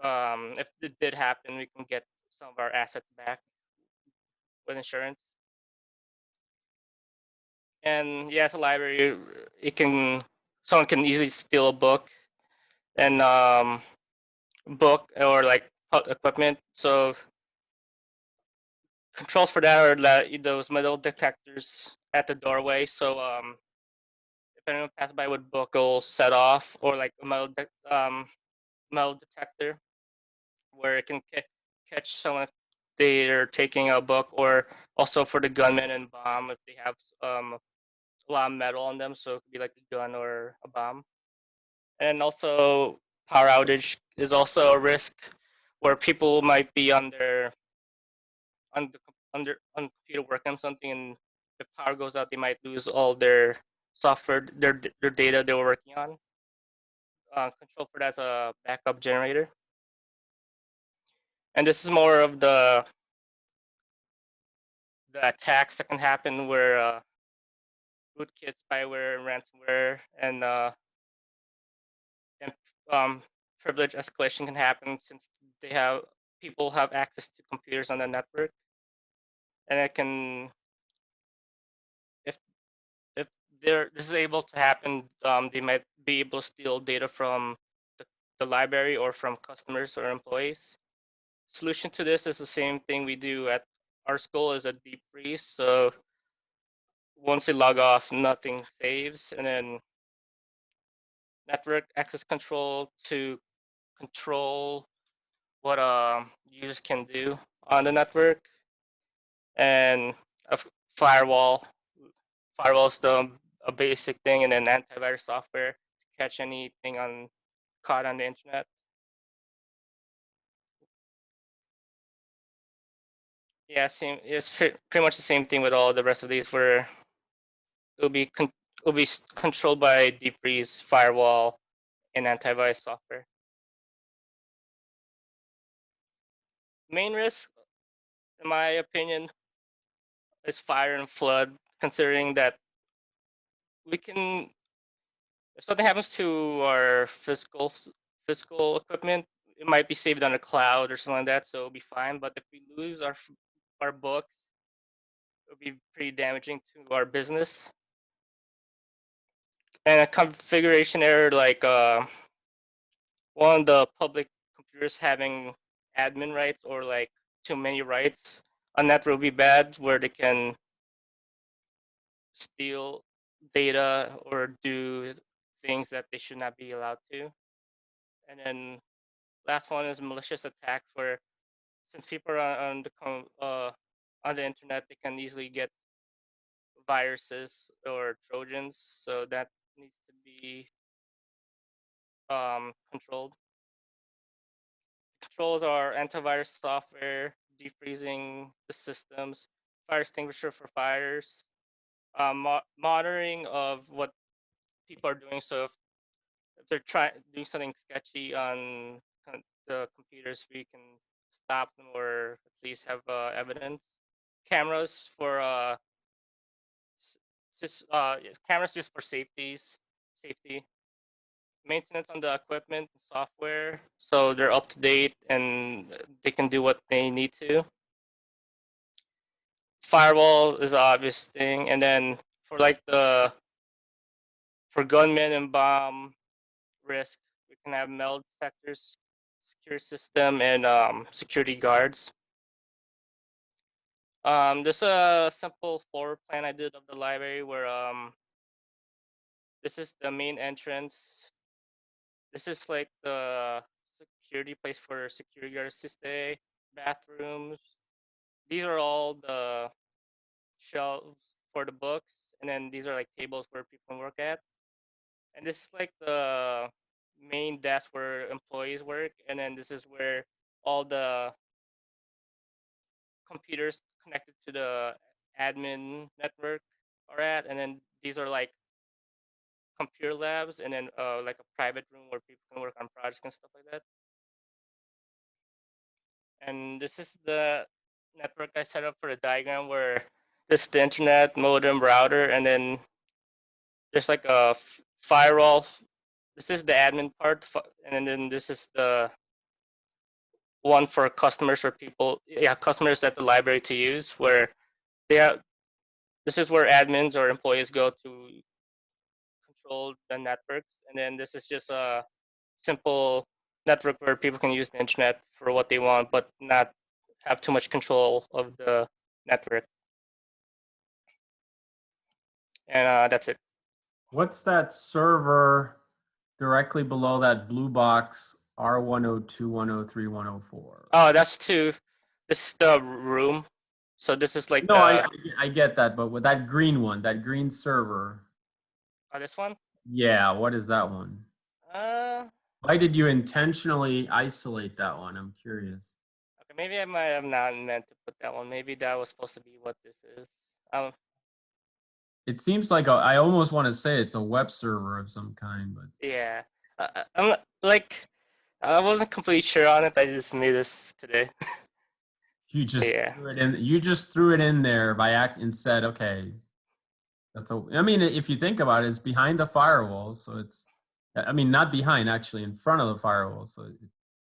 S14: if it did happen, we can get some of our assets back with insurance. And yeah, it's a library. Someone can easily steal a book and book or like equipment. So controls for that are those metal detectors at the doorway. So if anyone passes by with book, it'll set off, or like a metal detector where it can catch someone if they're taking a book, or also for the gunman and bomb if they have a lot of metal on them, so it could be like a gun or a bomb. And also power outage is also a risk where people might be on computer working on something, and if power goes out, they might lose all their software, their data they were working on. Control for that as a backup generator. And this is more of the attacks that can happen where rootkit, spyware, ransomware, and privilege escalation can happen since people have access to computers on the network, and it can, if this is able to happen, they might be able to steal data from the library or from customers or employees. Solution to this is the same thing we do at our school, is a deep freeze. So once they log off, nothing saves, and then network access control to control what users can do on the network, and a firewall. Firewall is a basic thing, and then antivirus software to catch anything caught on the internet. Yeah, same. It's pretty much the same thing with all the rest of these, where it'll be controlled by deep freeze, firewall, and antivirus software. Main risk, in my opinion, is fire and flood, considering that if something happens to our physical equipment, it might be saved on the cloud or something like that, so it'll be fine. But if we lose our books, it'll be pretty damaging to our business. And a configuration error, like one of the public computers having admin rights or like too many rights, a network will be bad, where they can steal data or do things that they should not be allowed to. And then last one is malicious attacks, where since people are on the internet, they can easily get viruses or Trojans. So that needs to be controlled. Controls are antivirus software, defreezing the systems, fire extinguisher for fires, monitoring of what people are doing. So if they're doing something sketchy on the computers, we can stop them or at least have evidence. Cameras for cameras just for safety. Maintenance on the equipment and software, so they're up to date and they can do what they need to. Firewall is an obvious thing, and then for gunmen and bomb risk, we can have metal detectors, secure system, and security guards. There's a simple floor plan I did of the library where this is the main entrance. This is like the security place for security guards to stay, bathrooms. These are all the shelves for the books, and then these are like tables where people can work at. And this is like the main desk where employees work, and then this is where all the computers connected to the admin network are at, and then these are like computer labs, and then like a private room where people can work on projects and stuff like that. And this is the network I set up for the diagram, where this is the internet, modem, router, and then there's like a firewall. This is the admin part, and then this is the one for customers or customers at the library to use, where this is where admins or employees go to control the networks. And then this is just a simple network where people can use the internet for what they want, but not have too much control of the network. And that's it.
S1: What's that server directly below that blue box, R102, 103, 104?
S14: Oh, that's this is the room. So this is like
S1: no, I get that, but with that green one, that green server.
S14: Oh, this one?
S1: Yeah, what is that one? Why did you intentionally isolate that one? I'm curious.
S14: Okay, maybe I might have not meant to put that one. Maybe that was supposed to be what this is.
S1: It seems like I almost want to say it's a web server of some kind, but
S14: Yeah. I'm not, like, I wasn't completely sure on it. I just made this today.
S1: you just
S14: Yeah.
S1: threw it in. You just threw it in there by act and said, "Okay, that's a." I mean, if you think about it, it's behind the firewall, so it's. I mean, not behind, actually, in front of the firewall, so it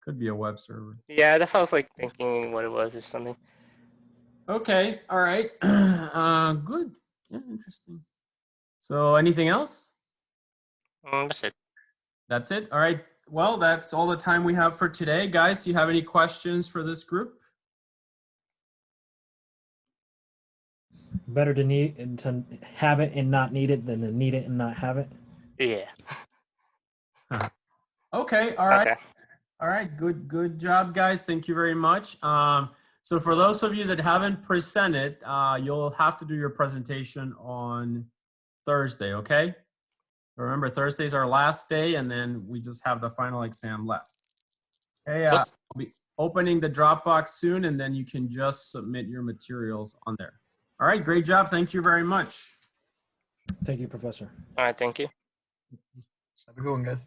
S1: could be a web server.
S14: Yeah, that's how I was like thinking what it was or something.
S1: Okay. All right. Good. Yeah. Interesting. So, anything else?
S14: That's it.
S1: That's it. All right. Well, that's all the time we have for today, guys. Do you have any questions for this group?
S5: Better to need and to have it and not need it than to need it and not have it.
S14: Yeah.
S1: Okay. All right.
S14: Okay.
S1: All right. Good job, guys. Thank you very much. So for those of you that haven't presented, you'll have to do your presentation on Thursday. Okay. Remember, Thursday's our last day, and then we just have the final exam left. Okay. I'll be opening the Dropbox soon, and then you can just submit your materials on there. All right. Great job. Thank you very much.
S5: Thank you, Professor.
S14: All right. Thank you.
S13: Have a good one, guys.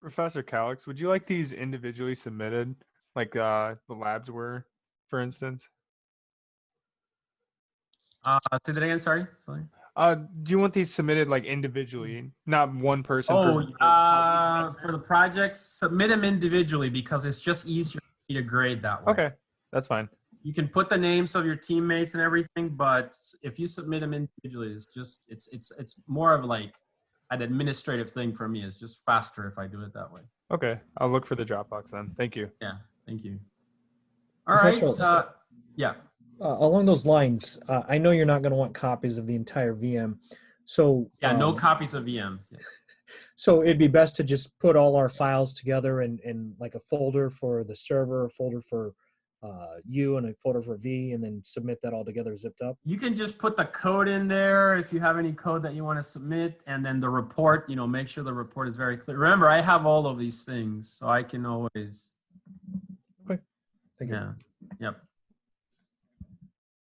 S7: Professor Calix, would you like these individually submitted, like the labs were, for instance?
S1: Say that again. Sorry.
S7: Do you want these submitted like individually, not one person?
S1: For the projects, submit them individually because it's just easier for me to grade that way.
S7: Okay, that's fine.
S1: You can put the names of your teammates and everything, but if you submit them individually, it's more of like an administrative thing for me. It's just faster if I do it that way.
S7: Okay, I'll look for the Dropbox then. Thank you.
S1: Yeah, thank you. All right.
S5: Professor,
S1: Yeah.
S5: Along those lines, I know you're not going to want copies of the entire VM. So
S1: Yeah, no copies of VMs. Yeah.
S5: So it'd be best to just put all our files together in like a folder for the server, a folder for U, and a folder for V, and then submit that all together zipped up.
S1: You can just put the code in there if you have any code that you want to submit, and then the report, make sure the report is very clear. Remember, I have all of these things, so I can always.
S5: Okay. Thank you.
S1: Yeah. Yep.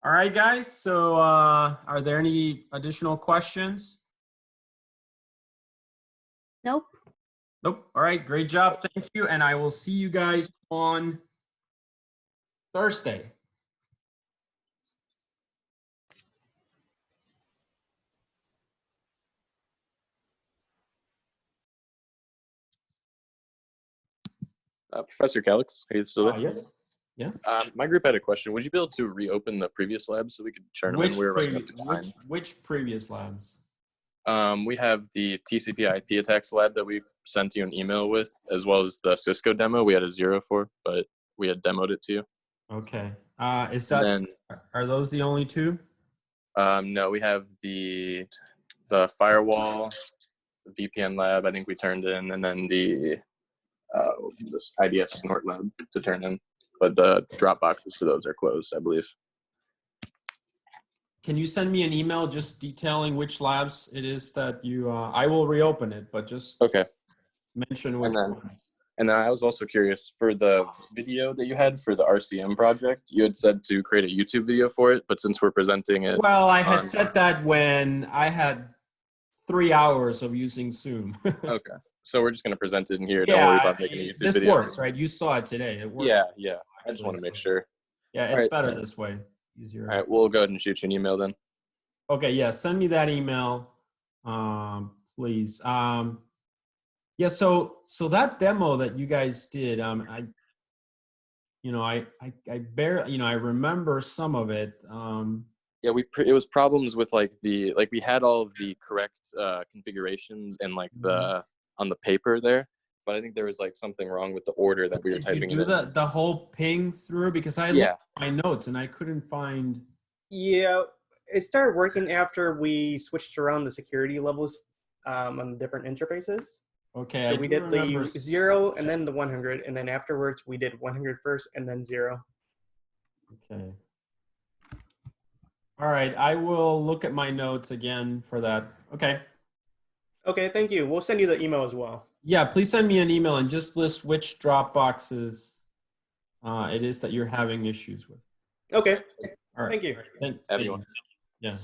S1: All right, guys. So are there any additional questions?
S15: Nope.
S1: Nope. All right. Great job. Thank you. And I will see you guys on Thursday.
S16: Professor Calix, are you still there?
S1: Yes. Yeah.
S16: My group had a question. Would you be able to reopen the previous labs so we could turn them in? We were running up to time.
S1: Which previous labs?
S16: We have the TCP IP attacks lab that we sent you an email with, as well as the Cisco demo. We had a 0 for, but we had demoed it to you.
S1: Okay. Are those the only two?
S16: No, we have the firewall, the VPN lab. I think we turned in, and then the this IDS snort lab to turn in. But the drop boxes for those are closed, I believe.
S1: Can you send me an email just detailing which labs it is that you, I will reopen it, but just mention which ones.
S16: And then I was also curious, for the video that you had for the RCM project, you had said to create a YouTube video for it, but since we're presenting it.
S1: Well, I had said that when I had 3 hours of using Zoom.
S16: Okay. So we're just going to present it in here. Don't worry about making a YouTube
S1: this
S16: video.
S1: Works, right? You saw it today. It works.
S16: Yeah. I just want to make sure.
S1: Yeah, it's better this way. Easier.
S16: All right, we'll go ahead and shoot you an email then.
S1: Okay, yeah, send me that email, please. Yeah, so that demo that you guys did, I remember some of it.
S16: Yeah, it was problems with we had all of the correct configurations and on the paper there, but I think there was something wrong with the order that we were typing.
S1: Did you do the whole ping through? Because I looked at my notes and I couldn't find.
S17: Yeah, it started working after we switched around the security levels on the different interfaces.
S1: Okay,
S17: so we did the 0 and then the 100, and then afterwards we did 100 first and then 0.
S1: Okay. All right, I will look at my notes again for that. Okay.
S17: Okay, thank you. We'll send you the email as well.
S1: Yeah, please send me an email and just list which drop boxes it is that you're having issues with.
S17: Okay.
S1: All right.
S17: Thank you.
S1: Thank
S16: Everyone.
S1: you. Yeah.